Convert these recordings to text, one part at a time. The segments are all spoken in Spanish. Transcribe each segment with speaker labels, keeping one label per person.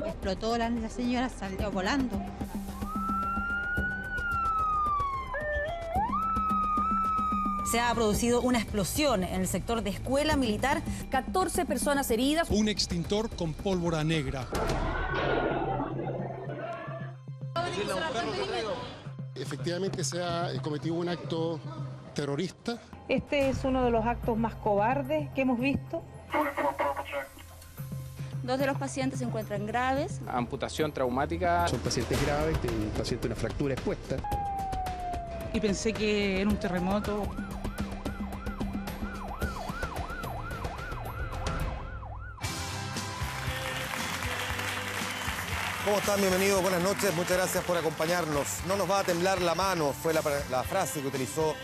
Speaker 1: Explotó, la señora salió volando.
Speaker 2: Se ha producido una explosión en el sector de escuela militar. 14 personas heridas.
Speaker 3: Un extintor con pólvora negra.
Speaker 4: Efectivamente se ha cometido un acto terrorista.
Speaker 5: Este es uno de los actos más cobardes que hemos visto.
Speaker 6: 2 de los pacientes se encuentran graves.
Speaker 7: Amputación traumática.
Speaker 8: Son pacientes graves, un paciente una fractura expuesta.
Speaker 5: Y pensé que era un terremoto.
Speaker 9: ¿Cómo están? Bienvenidos, buenas noches, muchas gracias por acompañarnos. No nos va a temblar la mano, fue la frase que utilizó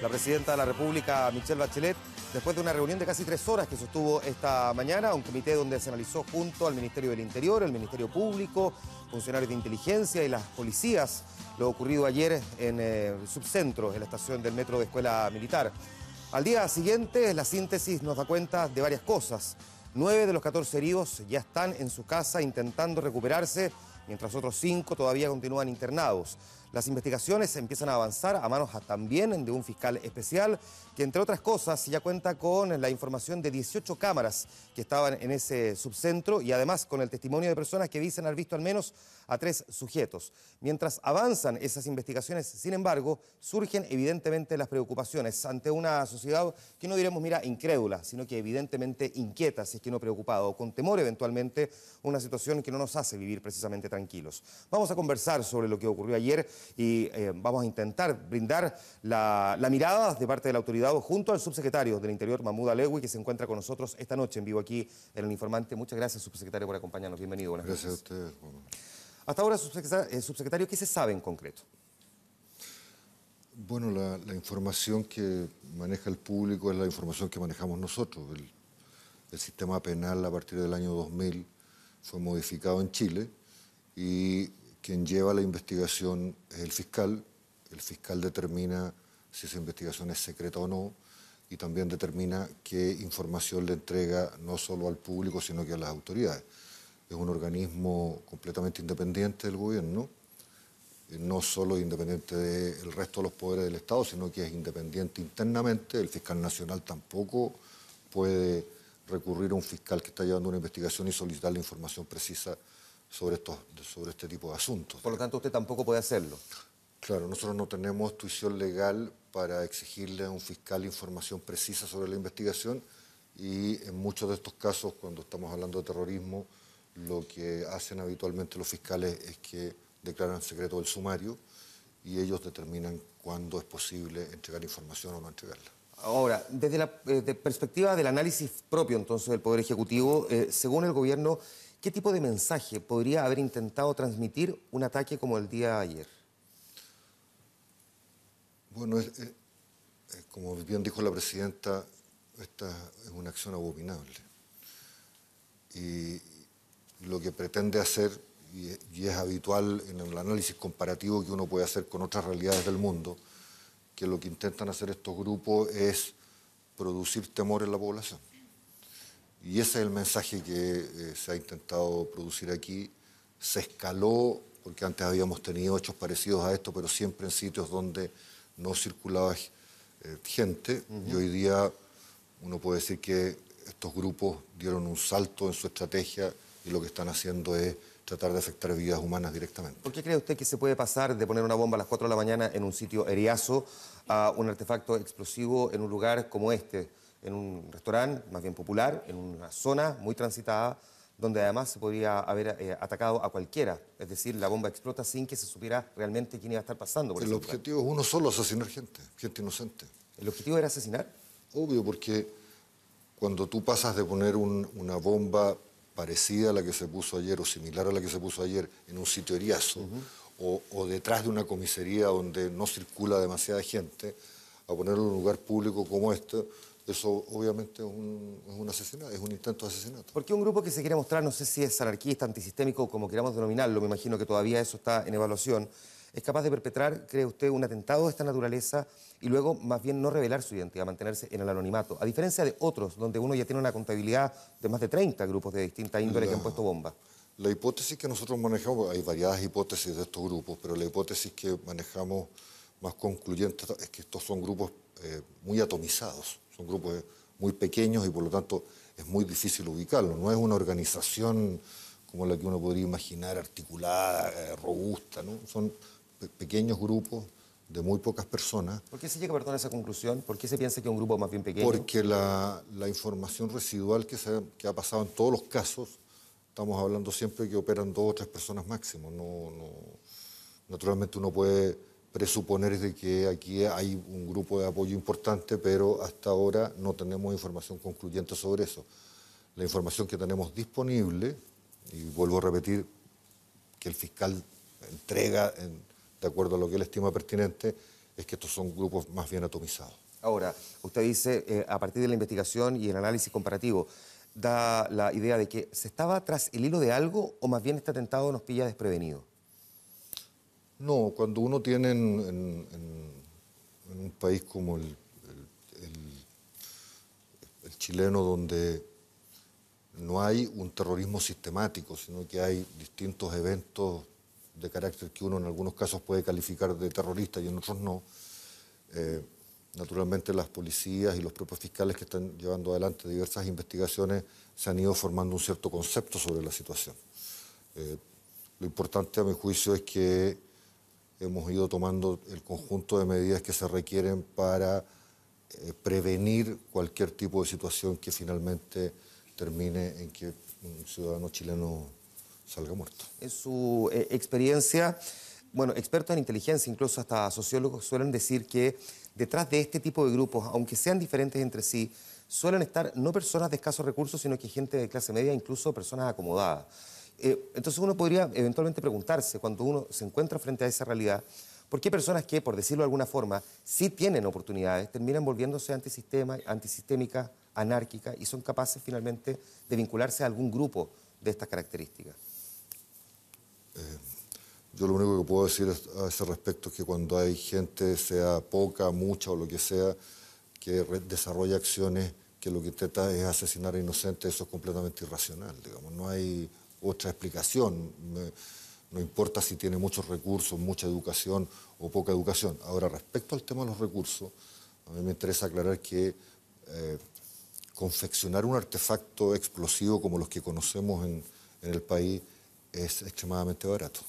Speaker 9: la presidenta de la República, Michelle Bachelet, después de una reunión de casi 3 horas que sostuvo esta mañana, un comité donde se analizó junto al Ministerio del Interior, el Ministerio Público, funcionarios de inteligencia y las policías, lo ocurrido ayer en el subcentro, en la estación del metro de Escuela Militar. Al día siguiente, la síntesis nos da cuenta de varias cosas. 9 de los 14 heridos ya están en su casa intentando recuperarse, mientras otros 5 todavía continúan internados. Las investigaciones empiezan a avanzar a manos también de un fiscal especial que, entre otras cosas, ya cuenta con la información de 18 cámaras que estaban en ese subcentro y además con el testimonio de personas que dicen haber visto al menos a 3 sujetos. Mientras avanzan esas investigaciones, sin embargo, surgen evidentemente las preocupaciones ante una sociedad que no diremos, mira, incrédula, sino que evidentemente inquieta, si es que no preocupada, o con temor eventualmente, una situación que no nos hace vivir precisamente tranquilos. Vamos a conversar sobre lo que ocurrió ayer y vamos a intentar brindar la mirada de parte de la autoridad junto al subsecretario del Interior, Mahmoud Alewi, que se encuentra con nosotros esta noche en vivo aquí en El Informante. Muchas gracias, subsecretario, por acompañarnos. Bienvenido. Buenas noches.
Speaker 4: Gracias a ustedes.
Speaker 9: Hasta ahora, subsecretario, ¿qué se sabe en concreto?
Speaker 4: Bueno, la información que maneja el público es la información que manejamos nosotros. El sistema penal a partir del año 2000 fue modificado en Chile y quien lleva la investigación es el fiscal. El fiscal determina si esa investigación es secreta o no y también determina qué información le entrega no solo al público, sino que a las autoridades. Es un organismo completamente independiente del gobierno, no solo independiente del resto de los poderes del Estado, sino que es independiente internamente. El fiscal nacional tampoco puede recurrir a un fiscal que está llevando una investigación y solicitar la información precisa sobre este tipo de asuntos.
Speaker 9: Por lo tanto, usted tampoco puede hacerlo.
Speaker 4: Claro, nosotros no tenemos tuición legal para exigirle a un fiscal información precisa sobre la investigación y en muchos de estos casos, cuando estamos hablando de terrorismo, lo que hacen habitualmente los fiscales es que declaran secreto del sumario y ellos determinan cuándo es posible entregar información o no entregarla.
Speaker 9: Ahora, desde la perspectiva del análisis propio entonces del Poder Ejecutivo, según el gobierno, ¿qué tipo de mensaje podría haber intentado transmitir un ataque como el día de ayer?
Speaker 4: Bueno, como bien dijo la presidenta, esta es una acción abominable. Y lo que pretende hacer, y es habitual en el análisis comparativo que uno puede hacer con otras realidades del mundo, que lo que intentan hacer estos grupos es producir temor en la población. Y ese es el mensaje que se ha intentado producir aquí. Se escaló, porque antes habíamos tenido hechos parecidos a esto, pero siempre en sitios donde no circulaba gente. Y hoy día uno puede decir que estos grupos dieron un salto en su estrategia y lo que están haciendo es tratar de afectar vidas humanas directamente.
Speaker 9: ¿Por qué cree usted que se puede pasar de poner una bomba a las 4 de la mañana en un sitio Eriazo a un artefacto explosivo en un lugar como este, en un restaurante más bien popular, en una zona muy transitada, donde además se podría haber atacado a cualquiera? Es decir, la bomba explota sin que se supiera realmente quién iba a estar pasando por ese lugar.
Speaker 4: El objetivo es uno solo, asesinar gente inocente.
Speaker 9: ¿El objetivo era asesinar?
Speaker 4: Obvio, porque cuando tú pasas de poner una bomba parecida a la que se puso ayer o similar a la que se puso ayer en un sitio Eriazo o detrás de una comisaría donde no circula demasiada gente, a ponerlo en un lugar público como este, eso obviamente es un asesinato, es un intento de asesinato.
Speaker 9: Porque un grupo que se quiere mostrar, no sé si es anarquista, antisistémico, como queramos denominarlo, me imagino que todavía eso está en evaluación, es capaz de perpetrar, cree usted, un atentado de esta naturaleza y luego más bien no revelar su identidad, mantenerse en el anonimato, a diferencia de otros, donde uno ya tiene una contabilidad de más de 30 grupos de distinta índole que han puesto bombas?
Speaker 4: La hipótesis que nosotros manejamos, hay variadas hipótesis de estos grupos, pero la hipótesis que manejamos más concluyente es que estos son grupos muy atomizados, son grupos muy pequeños y por lo tanto es muy difícil ubicarlos. No es una organización como la que uno podría imaginar, articulada, robusta, ¿no? Son pequeños grupos de muy pocas personas.
Speaker 9: ¿Por qué se llega, perdón, a esa conclusión? ¿Por qué se piensa que es un grupo más bien pequeño?
Speaker 4: Porque la información residual que ha pasado en todos los casos, estamos hablando siempre de que operan 2 o 3 personas máximo. Naturalmente uno puede presuponer de que aquí hay un grupo de apoyo importante, pero hasta ahora no tenemos información concluyente sobre eso. La información que tenemos disponible, y vuelvo a repetir que el fiscal entrega de acuerdo a lo que él estima pertinente, es que estos son grupos más bien atomizados.
Speaker 9: Ahora, usted dice, a partir de la investigación y el análisis comparativo, da la idea de que se estaba tras el hilo de algo o más bien este atentado nos pilla desprevenido.
Speaker 4: No, cuando uno tiene en un país como el chileno, donde no hay un terrorismo sistemático, sino que hay distintos eventos de carácter que uno en algunos casos puede calificar de terrorista y en otros no, naturalmente las policías y los propios fiscales que están llevando adelante diversas investigaciones se han ido formando un cierto concepto sobre la situación. Lo importante a mi juicio es que hemos ido tomando el conjunto de medidas que se requieren para prevenir cualquier tipo de situación que finalmente termine en que un ciudadano chileno salga muerto.
Speaker 9: En su experiencia, bueno, expertos en inteligencia, incluso hasta sociólogos, suelen decir que detrás de este tipo de grupos, aunque sean diferentes entre sí, suelen estar no personas de escasos recursos, sino que gente de clase media, incluso personas acomodadas. Entonces uno podría eventualmente preguntarse, cuando uno se encuentra frente a esa realidad, ¿por qué personas que, por decirlo de alguna forma, sí tienen oportunidades, terminan volviéndose antisistema, antisistémicas, anárquicas y son capaces finalmente de vincularse a algún grupo de estas características?
Speaker 4: Yo lo único que puedo decir a ese respecto es que cuando hay gente, sea poca, mucha o lo que sea, que desarrolla acciones que lo que intenta es asesinar a inocentes, eso es completamente irracional, digamos. No hay otra explicación. No importa si tiene muchos recursos, mucha educación o poca educación. Ahora, respecto al tema de los recursos, a mí me interesa aclarar que confeccionar un artefacto explosivo como los que conocemos en el país es extremadamente barato.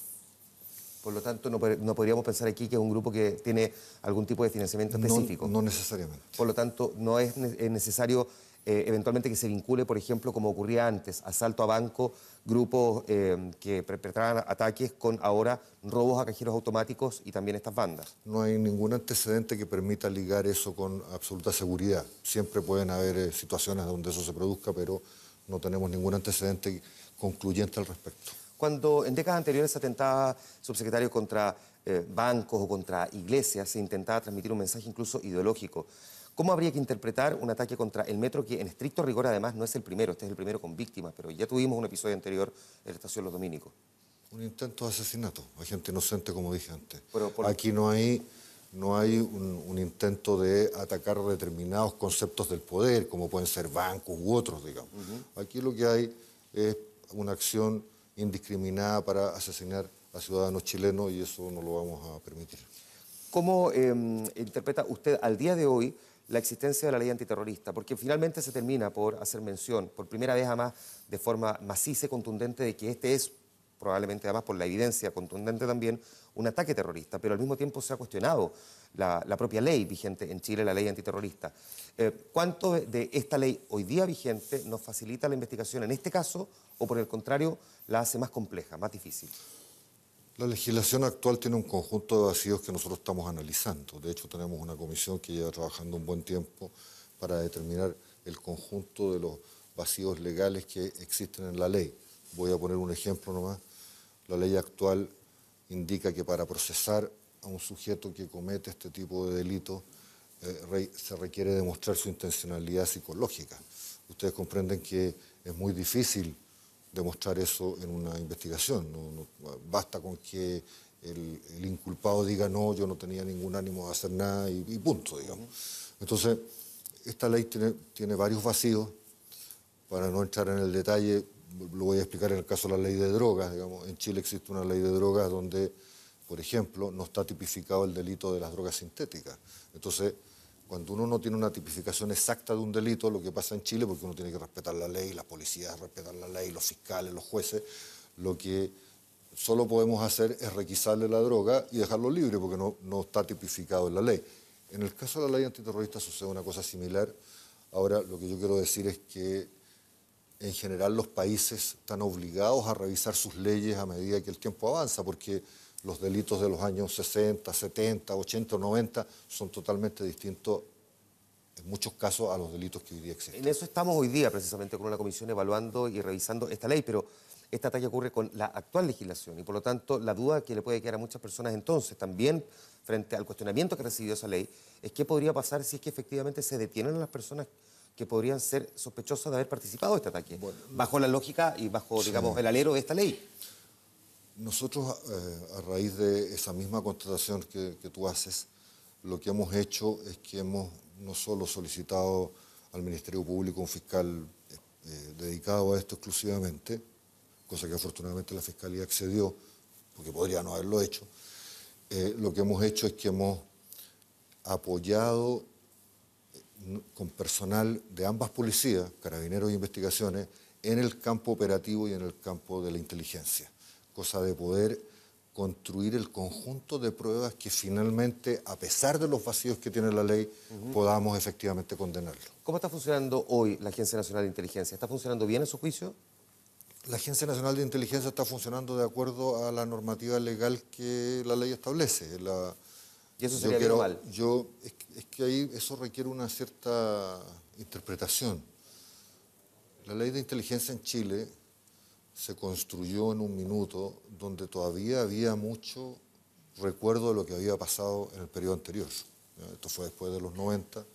Speaker 9: Por lo tanto, no podríamos pensar aquí que es un grupo que tiene algún tipo de financiamiento específico.
Speaker 4: No necesariamente.
Speaker 9: Por lo tanto, no es necesario eventualmente que se vincule, por ejemplo, como ocurría antes, asalto a banco, grupos que perpetraban ataques con ahora robos a cajeros automáticos y también estas bandas.
Speaker 4: No hay ningún antecedente que permita ligar eso con absoluta seguridad. Siempre pueden haber situaciones donde eso se produzca, pero no tenemos ningún antecedente concluyente al respecto.
Speaker 9: Cuando en décadas anteriores se atentaba, subsecretario, contra bancos o contra iglesias, se intentaba transmitir un mensaje incluso ideológico. ¿Cómo habría que interpretar un ataque contra el metro que en estricto rigor además no es el primero? Este es el primero con víctimas, pero ya tuvimos un episodio anterior en la estación Los Dominicos.
Speaker 4: Un intento de asesinato, hay gente inocente como dije antes.
Speaker 9: Pero
Speaker 4: aquí no hay un intento de atacar determinados conceptos del poder, como pueden ser bancos u otros, digamos. Aquí lo que hay es una acción indiscriminada para asesinar a ciudadanos chilenos y eso no lo vamos a permitir.
Speaker 9: ¿Cómo interpreta usted al día de hoy la existencia de la ley antiterrorista? Porque finalmente se termina por hacer mención, por primera vez además de forma maciza y contundente, de que este es, probablemente además por la evidencia contundente también, un ataque terrorista, pero al mismo tiempo se ha cuestionado la propia ley vigente en Chile, la ley antiterrorista. ¿Cuánto de esta ley hoy día vigente nos facilita la investigación en este caso o por el contrario la hace más compleja, más difícil?
Speaker 4: La legislación actual tiene un conjunto de vacíos que nosotros estamos analizando. De hecho, tenemos una comisión que lleva trabajando un buen tiempo para determinar el conjunto de los vacíos legales que existen en la ley. Voy a poner un ejemplo nomás. La ley actual indica que para procesar a un sujeto que comete este tipo de delitos se requiere demostrar su intencionalidad psicológica. Ustedes comprenden que es muy difícil demostrar eso en una investigación. No basta con que el inculpado diga no, yo no tenía ningún ánimo de hacer nada y punto, digamos. Entonces, esta ley tiene varios vacíos. Para no entrar en el detalle, lo voy a explicar en el caso de la ley de drogas. Digamos, en Chile existe una ley de drogas donde, por ejemplo, no está tipificado el delito de las drogas sintéticas. Entonces, cuando uno no tiene una tipificación exacta de un delito, lo que pasa en Chile, porque uno tiene que respetar la ley, las policías respetan la ley, los fiscales, los jueces, lo que solo podemos hacer es requisarle la droga y dejarlo libre, porque no está tipificado en la ley. En el caso de la ley antiterrorista sucede una cosa similar. Ahora, lo que yo quiero decir es que en general los países están obligados a revisar sus leyes a medida que el tiempo avanza, porque los delitos de los años 60, 70, 80 o 90 son totalmente distintos en muchos casos a los delitos que hoy día existen.
Speaker 9: En eso estamos hoy día precisamente con una comisión evaluando y revisando esta ley, pero este ataque ocurre con la actual legislación y por lo tanto la duda que le puede quedar a muchas personas entonces también frente al cuestionamiento que recibió esa ley es qué podría pasar si es que efectivamente se detienen a las personas que podrían ser sospechosas de haber participado de este ataque, bueno, bajo la lógica y bajo, digamos, el alero de esta ley.
Speaker 4: Nosotros, a raíz de esa misma constatación que tú haces, lo que hemos hecho es que hemos no solo solicitado al Ministerio Público un fiscal dedicado a esto exclusivamente, cosa que afortunadamente la Fiscalía accedió, porque podría no haberlo hecho, lo que hemos hecho es que hemos apoyado con personal de ambas policías, Carabineros e Investigaciones, en el campo operativo y en el campo de la inteligencia, cosa de poder construir el conjunto de pruebas que finalmente, a pesar de los vacíos que tiene la ley, podamos efectivamente condenarlo.
Speaker 9: ¿Cómo está funcionando hoy la Agencia Nacional de Inteligencia? ¿Está funcionando bien en su juicio?
Speaker 4: La Agencia Nacional de Inteligencia está funcionando de acuerdo a la normativa legal que la ley establece.
Speaker 9: ¿Y eso sería bien o mal?
Speaker 4: Es que ahí eso requiere una cierta interpretación. La ley de inteligencia en Chile se construyó en un minuto donde todavía había mucho recuerdo de lo que había pasado en el periodo anterior. Esto fue después de los 90.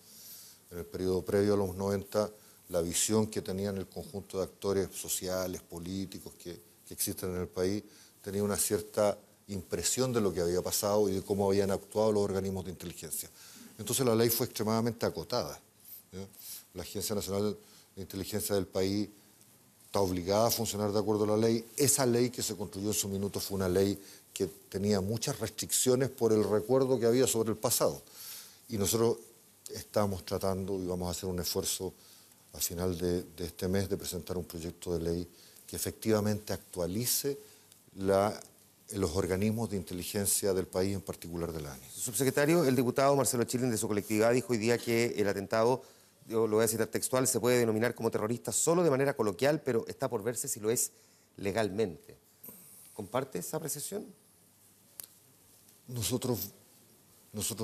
Speaker 4: En el periodo previo a los 90, la visión que tenían el conjunto de actores sociales, políticos que existen en el país, tenía una cierta impresión de lo que había pasado y de cómo habían actuado los organismos de inteligencia. Entonces la ley fue extremadamente acotada. La Agencia Nacional de Inteligencia del país está obligada a funcionar de acuerdo a la ley. Esa ley que se construyó en su minuto fue una ley que tenía muchas restricciones por el recuerdo que había sobre el pasado. Y nosotros estamos tratando y vamos a hacer un esfuerzo a final de este mes de presentar un proyecto de ley que efectivamente actualice los organismos de inteligencia del país, en particular de la ANI.
Speaker 9: Subsecretario, el diputado Marcelo Chilin de su colectividad dijo hoy día que el atentado, yo lo voy a citar textual, se puede denominar como terrorista solo de manera coloquial, pero está por verse si lo es legalmente. ¿Comparte esa apreciación?
Speaker 4: Nosotros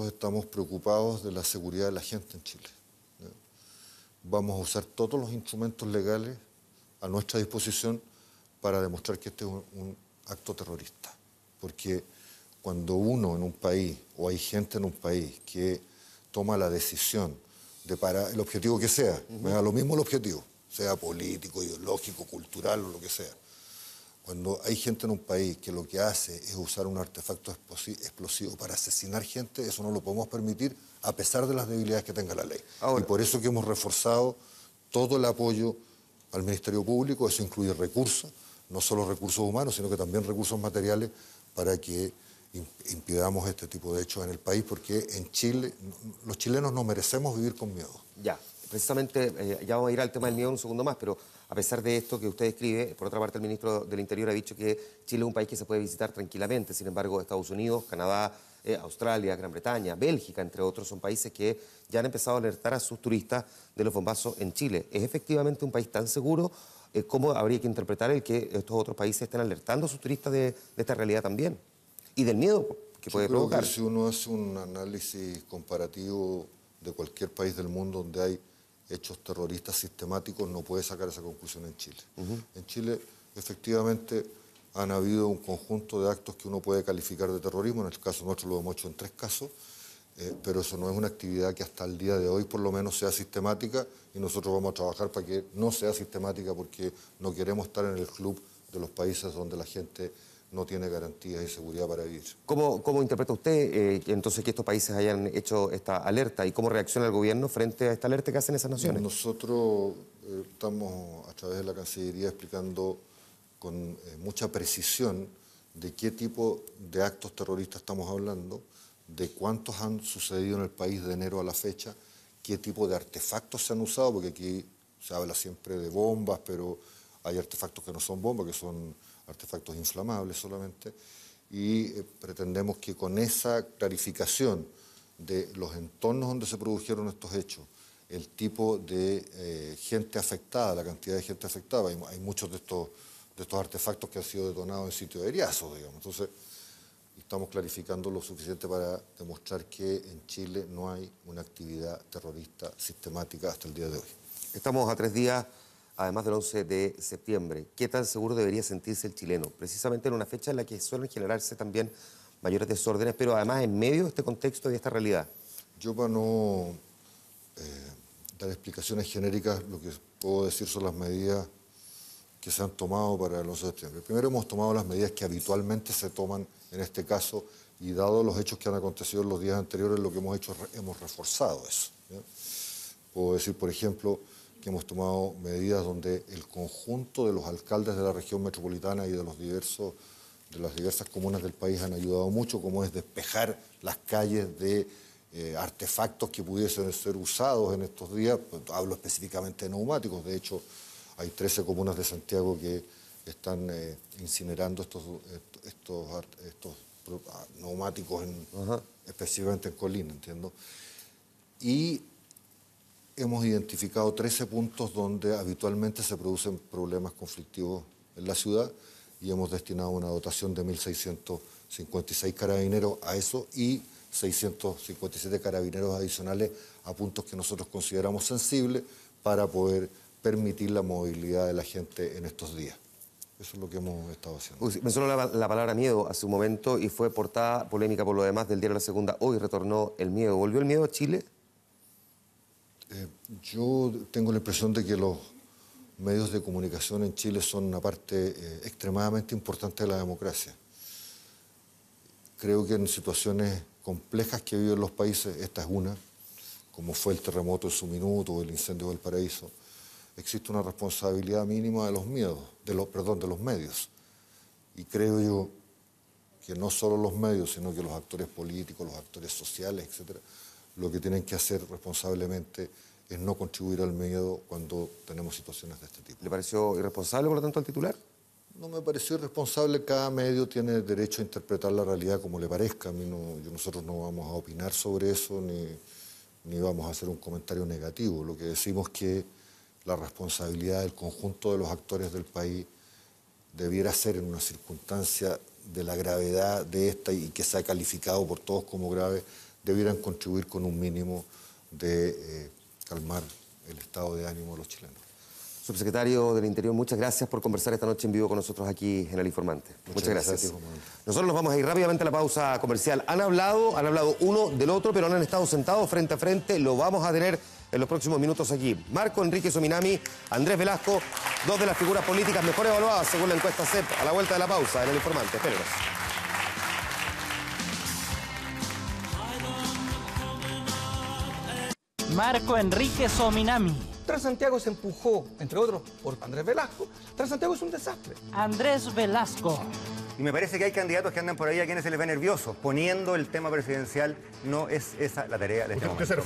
Speaker 4: estamos preocupados de la seguridad de la gente en Chile. Vamos a usar todos los instrumentos legales a nuestra disposición para demostrar que este es un acto terrorista. Porque cuando uno en un país, o hay gente en un país que toma la decisión de para el objetivo que sea, me da lo mismo el objetivo, sea político, ideológico, cultural o lo que sea. Cuando hay gente en un país que lo que hace es usar un artefacto explosivo para asesinar gente, eso no lo podemos permitir a pesar de las debilidades que tenga la ley. Ahora, y por eso que hemos reforzado todo el apoyo al Ministerio Público, eso incluye recursos, no solo recursos humanos, sino que también recursos materiales para que impidamos este tipo de hechos en el país, porque en Chile, los chilenos no merecemos vivir con miedo.
Speaker 9: Ya, precisamente, ya vamos a ir al tema del miedo un segundo más, pero a pesar de esto que usted describe, por otra parte el ministro del Interior ha dicho que Chile es un país que se puede visitar tranquilamente, sin embargo Estados Unidos, Canadá, Australia, Gran Bretaña, Bélgica, entre otros, son países que ya han empezado a alertar a sus turistas de los bombazos en Chile. ¿Es efectivamente un país tan seguro? ¿Cómo habría que interpretar el que estos otros países estén alertando a sus turistas de esta realidad también? Y del miedo que puede provocar.
Speaker 4: Que si uno hace un análisis comparativo de cualquier país del mundo donde hay hechos terroristas sistemáticos, no puede sacar esa conclusión en Chile. En Chile, efectivamente, han habido un conjunto de actos que uno puede calificar de terrorismo. En el caso nuestro lo hemos hecho en 3 casos, pero eso no es una actividad que hasta el día de hoy por lo menos sea sistemática, y nosotros vamos a trabajar para que no sea sistemática, porque no queremos estar en el club de los países donde la gente no tiene garantías y seguridad para vivir.
Speaker 9: ¿Cómo interpreta usted entonces que estos países hayan hecho esta alerta y cómo reacciona el gobierno frente a esta alerta que hacen esas naciones?
Speaker 4: Nosotros estamos a través de la Cancillería explicando con mucha precisión de qué tipo de actos terroristas estamos hablando, de cuántos han sucedido en el país de enero a la fecha, qué tipo de artefactos se han usado, porque aquí se habla siempre de bombas, pero hay artefactos que no son bombas, que son artefactos inflamables solamente, y pretendemos que con esa clarificación de los entornos donde se produjeron estos hechos, el tipo de gente afectada, la cantidad de gente afectada, hay muchos de estos artefactos que han sido detonados en sitios de heriazos, digamos. Entonces, estamos clarificando lo suficiente para demostrar que en Chile no hay una actividad terrorista sistemática hasta el día de hoy.
Speaker 9: Estamos a 3 días, además del 11 de septiembre. ¿Qué tan seguro debería sentirse el chileno? Precisamente en una fecha en la que suelen generarse también mayores desórdenes, pero además en medio de este contexto y de esta realidad.
Speaker 4: Yo, para no dar explicaciones genéricas, lo que puedo decir son las medidas que se han tomado para el 11 de septiembre. Primero, hemos tomado las medidas que habitualmente se toman en este caso, y dado los hechos que han acontecido en los días anteriores, lo que hemos hecho es hemos reforzado eso, ¿ya? Puedo decir, por ejemplo, que hemos tomado medidas donde el conjunto de los alcaldes de la región metropolitana y de las diversas comunas del país han ayudado mucho, como es despejar las calles de artefactos que pudiesen ser usados en estos días. Pues, hablo específicamente de neumáticos. De hecho, hay 13 comunas de Santiago que están incinerando estos neumáticos específicamente en Colina, entiendo. Y hemos identificado 13 puntos donde habitualmente se producen problemas conflictivos en la ciudad y hemos destinado una dotación de 1.656 carabineros a eso y 657 carabineros adicionales a puntos que nosotros consideramos sensibles para poder permitir la movilidad de la gente en estos días. Eso es lo que hemos estado haciendo.
Speaker 9: Mencionó la palabra miedo hace un momento y fue portada polémica por lo demás del diario La Segunda. Hoy retornó el miedo. ¿Volvió el miedo a Chile?
Speaker 4: Yo tengo la impresión de que los medios de comunicación en Chile son una parte extremadamente importante de la democracia. Creo que en situaciones complejas que viven los países, esta es una, como fue el terremoto en su minuto o el incendio del Paraíso, existe una responsabilidad mínima de los medios. Y creo yo que no solo los medios, sino que los actores políticos, los actores sociales, etcétera, lo que tienen que hacer responsablemente es no contribuir al miedo cuando tenemos situaciones de este tipo.
Speaker 9: ¿Le pareció irresponsable, por lo tanto, al titular?
Speaker 4: No me pareció irresponsable. Cada medio tiene derecho a interpretar la realidad como le parezca. A mí nosotros no vamos a opinar sobre eso ni vamos a hacer un comentario negativo. Lo que decimos es que la responsabilidad del conjunto de los actores del país debiera ser, en una circunstancia de la gravedad de esta y que se ha calificado por todos como grave, debieran contribuir con un mínimo de calmar el estado de ánimo de los chilenos.
Speaker 9: Subsecretario del Interior, muchas gracias por conversar esta noche en vivo con nosotros aquí en El Informante. Muchas gracias. Nosotros nos vamos a ir rápidamente a la pausa comercial. Han hablado uno del otro, pero no han estado sentados frente a frente. Lo vamos a tener en los próximos minutos aquí. Marco Enrique Sominami, Andrés Velasco, dos de las figuras políticas mejor evaluadas según la encuesta CEP, a la vuelta de la pausa en El Informante. Espérenos.
Speaker 10: Marco Enrique Sominami.
Speaker 11: Transantiago se empujó, entre otros, por Andrés Velasco. Transantiago es un desastre.
Speaker 10: Andrés Velasco.
Speaker 12: Y me parece que hay candidatos que andan por ahí a quienes se les ve nerviosos. Poniendo el tema presidencial, no es esa la tarea de este momento.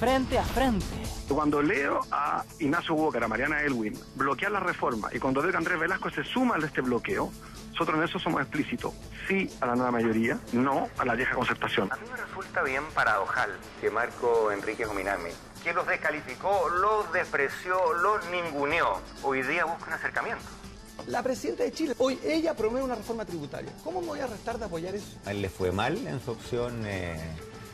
Speaker 10: Frente a frente.
Speaker 13: Cuando leo a Ignacio Walker, a Mariana Elwin, bloquear la reforma, y cuando veo que Andrés Velasco se suma a este bloqueo, nosotros en eso somos explícitos. Sí a la nueva mayoría, no a la vieja concertación.
Speaker 12: A mí me resulta bien paradojal que Marco Enrique Sominami, que los descalificó, los despreció, los ninguneó, hoy día busca un acercamiento.
Speaker 11: La presidenta de Chile, hoy ella promueve una reforma tributaria. ¿Cómo me voy a restar de apoyar eso?
Speaker 14: A él le fue mal en su opción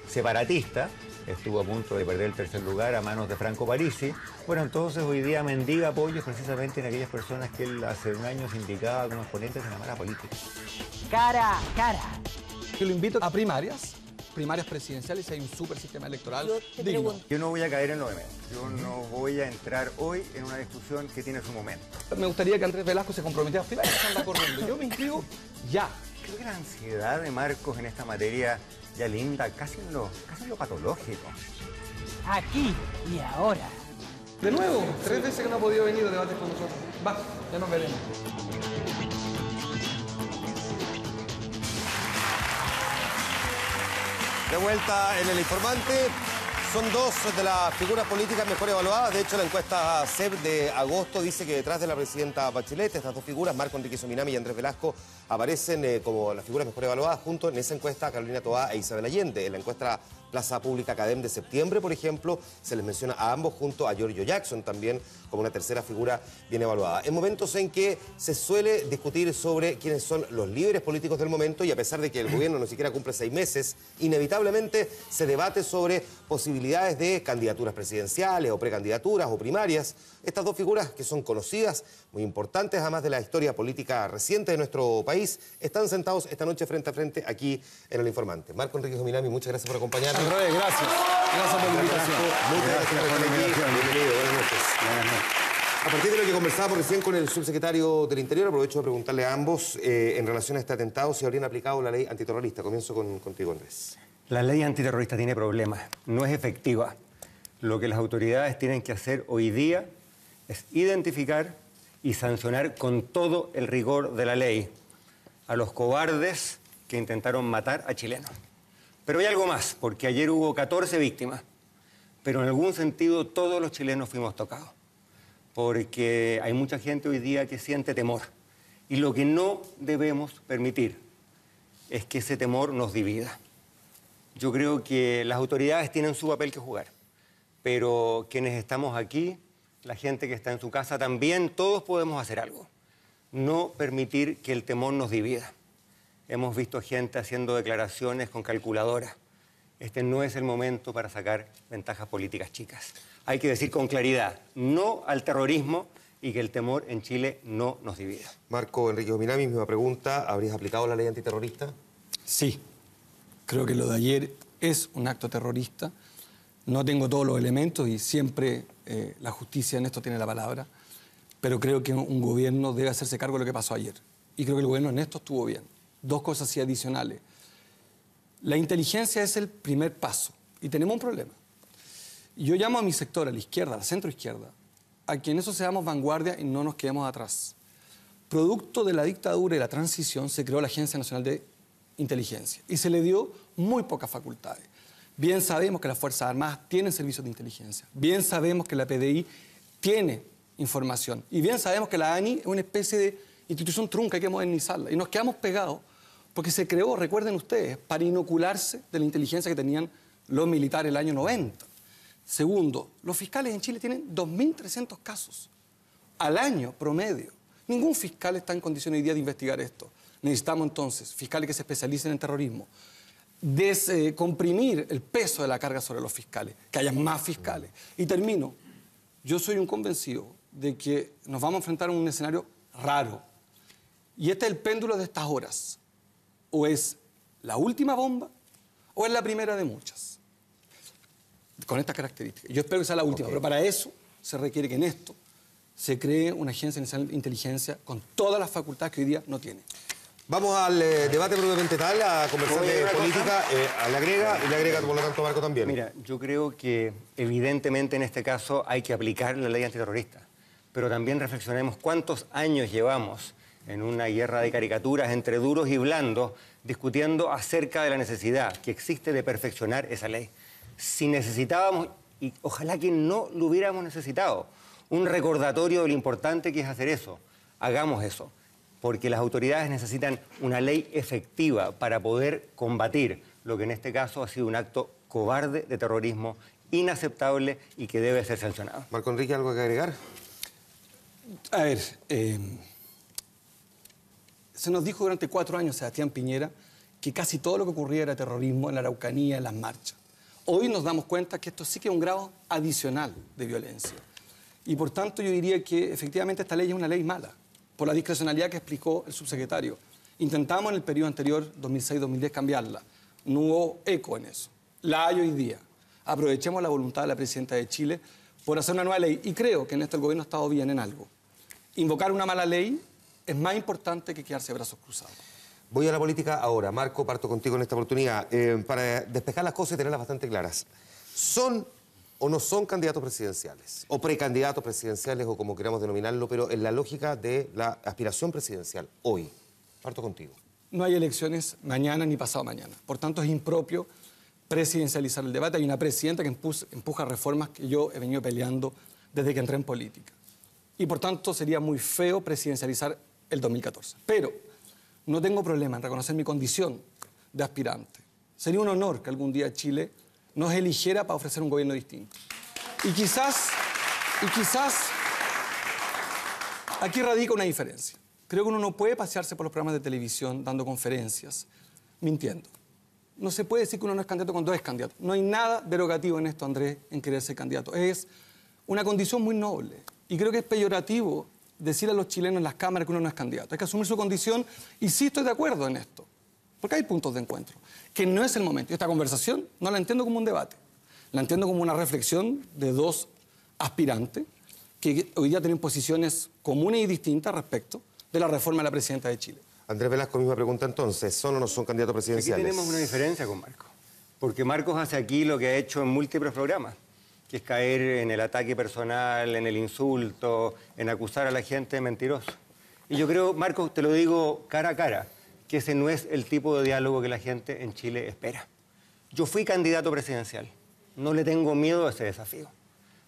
Speaker 14: separatista. Estuvo a punto de perder el tercer lugar a manos de Franco Parisi. Bueno, entonces hoy día mendiga apoyo precisamente en aquellas personas que él hace un año se indicaba como exponentes de la mala política.
Speaker 10: Cara a cara.
Speaker 11: Que lo invito a primarias, primarias presidenciales y hay un super sistema electoral digno.
Speaker 14: Pregunto. Yo no voy a caer en lo de menos. Yo no voy a entrar hoy en una discusión que tiene su momento.
Speaker 11: Me gustaría que Andrés Velasco se comprometiera a primero que anda corriendo. Yo me inscribo ya.
Speaker 14: Creo que la ansiedad de Marcos en esta materia ya linda casi en lo patológico.
Speaker 10: Aquí y ahora.
Speaker 11: De nuevo, 3 veces que no ha podido venir a debates con nosotros. Va, ya nos veremos.
Speaker 9: De vuelta en El Informante. Son dos de las figuras políticas mejor evaluadas. De hecho, la encuesta CEP de agosto dice que detrás de la presidenta Bachelet, estas dos figuras, Marco Enrique Sominami y Andrés Velasco, aparecen como las figuras mejor evaluadas junto en esa encuesta a Carolina Toá e Isabel Allende. En la encuesta Plaza Pública Academ de septiembre, por ejemplo, se les menciona a ambos junto a Giorgio Jackson también como una tercera figura bien evaluada. En momentos en que se suele discutir sobre quiénes son los líderes políticos del momento y a pesar de que el gobierno no siquiera cumple 6 meses, inevitablemente se debate sobre posibilidades de candidaturas presidenciales o precandidaturas o primarias. Estas dos figuras que son conocidas, muy importantes además de la historia política reciente de nuestro país, están sentados esta noche frente a frente aquí en El Informante. Marco Enrique Sominami, muchas gracias por acompañarnos.
Speaker 11: Gracias. Gracias por la invitación.
Speaker 9: Muchas gracias por estar aquí. Bienvenido, buenas noches. A partir de lo que conversábamos recién con el subsecretario del Interior, aprovecho de preguntarle a ambos en relación a este atentado si habrían aplicado la ley antiterrorista. Comienzo contigo, Andrés.
Speaker 14: La ley antiterrorista tiene problemas, no es efectiva. Lo que las autoridades tienen que hacer hoy día es identificar y sancionar con todo el rigor de la ley a los cobardes que intentaron matar a chilenos. Pero hay algo más, porque ayer hubo 14 víctimas, pero en algún sentido todos los chilenos fuimos tocados, porque hay mucha gente hoy día que siente temor. Y lo que no debemos permitir es que ese temor nos divida. Yo creo que las autoridades tienen su papel que jugar, pero quienes estamos aquí, la gente que está en su casa también, todos podemos hacer algo. No permitir que el temor nos divida. Hemos visto gente haciendo declaraciones con calculadoras. Este no es el momento para sacar ventajas políticas chicas. Hay que decir con claridad, no al terrorismo y que el temor en Chile no nos divida.
Speaker 9: Marco Enrique Sominami, misma pregunta. ¿Habrías aplicado la ley antiterrorista?
Speaker 11: Sí. Creo que lo de ayer es un acto terrorista. No tengo todos los elementos y siempre la justicia en esto tiene la palabra. Pero creo que un gobierno debe hacerse cargo de lo que pasó ayer. Y creo que el gobierno en esto estuvo bien. Dos cosas así adicionales. La inteligencia es el primer paso y tenemos un problema. Yo llamo a mi sector, a la izquierda, a la centroizquierda, a que en eso seamos vanguardia y no nos quedemos atrás. Producto de la dictadura y la transición se creó la Agencia Nacional de Inteligencia y se le dio muy pocas facultades. Bien sabemos que las Fuerzas Armadas tienen servicios de inteligencia, bien sabemos que la PDI tiene información y bien sabemos que la ANI es una especie de institución trunca, hay que modernizarla y nos quedamos pegados porque se creó, recuerden ustedes, para inocularse de la inteligencia que tenían los militares el año 90. Segundo, los fiscales en Chile tienen 2.300 casos al año promedio. Ningún fiscal está en condiciones hoy día de investigar esto. Necesitamos entonces fiscales que se especialicen en terrorismo, descomprimir el peso de la carga sobre los fiscales, que haya más fiscales. Y termino. Yo soy un convencido de que nos vamos a enfrentar a un escenario raro. Y este es el péndulo de estas horas. O es la última bomba o es la primera de muchas. Con estas características. Yo espero que sea la última, pero para eso se requiere que en esto se cree una agencia nacional de inteligencia con todas las facultades que hoy día no tiene.
Speaker 9: Vamos al debate propiamente tal, a conversar de política. Le agrega por lo tanto Marco también.
Speaker 14: Mira, yo creo que evidentemente en este caso hay que aplicar la ley antiterrorista, pero también reflexionemos cuántos años llevamos en una guerra de caricaturas entre duros y blandos, discutiendo acerca de la necesidad que existe de perfeccionar esa ley. Si necesitábamos, y ojalá que no lo hubiéramos necesitado, un recordatorio de lo importante que es hacer eso, hagamos eso, porque las autoridades necesitan una ley efectiva para poder combatir lo que en este caso ha sido un acto cobarde de terrorismo, inaceptable y que debe ser sancionado.
Speaker 9: Marco Enrique, ¿algo que agregar?
Speaker 11: A ver, se nos dijo durante 4 años, Sebastián Piñera, que casi todo lo que ocurría era terrorismo en la Araucanía, en las marchas. Hoy nos damos cuenta que esto sí que es un grado adicional de violencia. Y por tanto yo diría que efectivamente esta ley es una ley mala, por la discrecionalidad que explicó el subsecretario. Intentamos en el periodo anterior, 2006-2010, cambiarla. no hubo eco en eso. La hay hoy día. Aprovechemos la voluntad de la presidenta de Chile por hacer una nueva ley. Y creo que en esto el gobierno ha estado bien en algo. Invocar una mala ley es más importante que quedarse de brazos cruzados.
Speaker 9: Voy a la política ahora. Marco, parto contigo en esta oportunidad. Para despejar las cosas y tenerlas bastante claras. ¿Son o no son candidatos presidenciales? O precandidatos presidenciales, o como queramos denominarlo, pero en la lógica de la aspiración presidencial hoy. Parto contigo.
Speaker 11: No hay elecciones mañana ni pasado mañana. Por tanto, es impropio presidencializar el debate. Hay una presidenta que empuja reformas que yo he venido peleando desde que entré en política. Y por tanto, sería muy feo presidencializar el 2014. Pero no tengo problema en reconocer mi condición de aspirante. Sería un honor que algún día Chile nos eligiera para ofrecer un gobierno distinto. Y quizás aquí radica una diferencia. Creo que uno no puede pasearse por los programas de televisión dando conferencias, mintiendo. No se puede decir que uno no es candidato cuando es candidato. No hay nada derogativo en esto, Andrés, en querer ser candidato. Es una condición muy noble. Y creo que es peyorativo decir a los chilenos en las cámaras que uno no es candidato. Hay que asumir su condición y sí estoy de acuerdo en esto. Porque hay puntos de encuentro. Que no es el momento. Y esta conversación no la entiendo como un debate. La entiendo como una reflexión de dos aspirantes que hoy día tienen posiciones comunes y distintas respecto de la reforma de la presidenta de Chile.
Speaker 9: Andrés Velasco, misma pregunta entonces. ¿Son o no son candidatos presidenciales?
Speaker 14: Aquí tenemos una diferencia con Marcos. Porque Marcos hace aquí lo que ha hecho en múltiples programas, que es caer en el ataque personal, en el insulto, en acusar a la gente de mentiroso. Y yo creo, Marcos, te lo digo cara a cara, que ese no es el tipo de diálogo que la gente en Chile espera. Yo fui candidato presidencial. No le tengo miedo a ese desafío.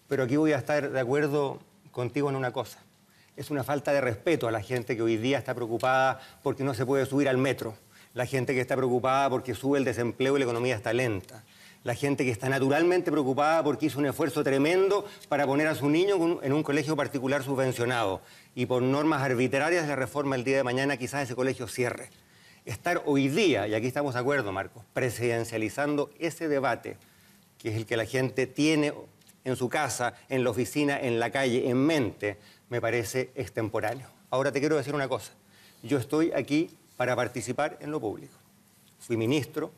Speaker 14: Pero aquí voy a estar de acuerdo contigo en una cosa. Es una falta de respeto a la gente que hoy día está preocupada porque no se puede subir al metro. La gente que está preocupada porque sube el desempleo y la economía está lenta. La gente que está naturalmente preocupada porque hizo un esfuerzo tremendo para poner a su niño en un colegio particular subvencionado. Y por normas arbitrarias de la reforma el día de mañana quizás ese colegio cierre. Estar hoy día, y aquí estamos de acuerdo, Marcos, presidencializando ese debate, que es el que la gente tiene en su casa, en la oficina, en la calle, en mente, me parece extemporáneo. Ahora te quiero decir una cosa. Yo estoy aquí para participar en lo público. Fui ministro,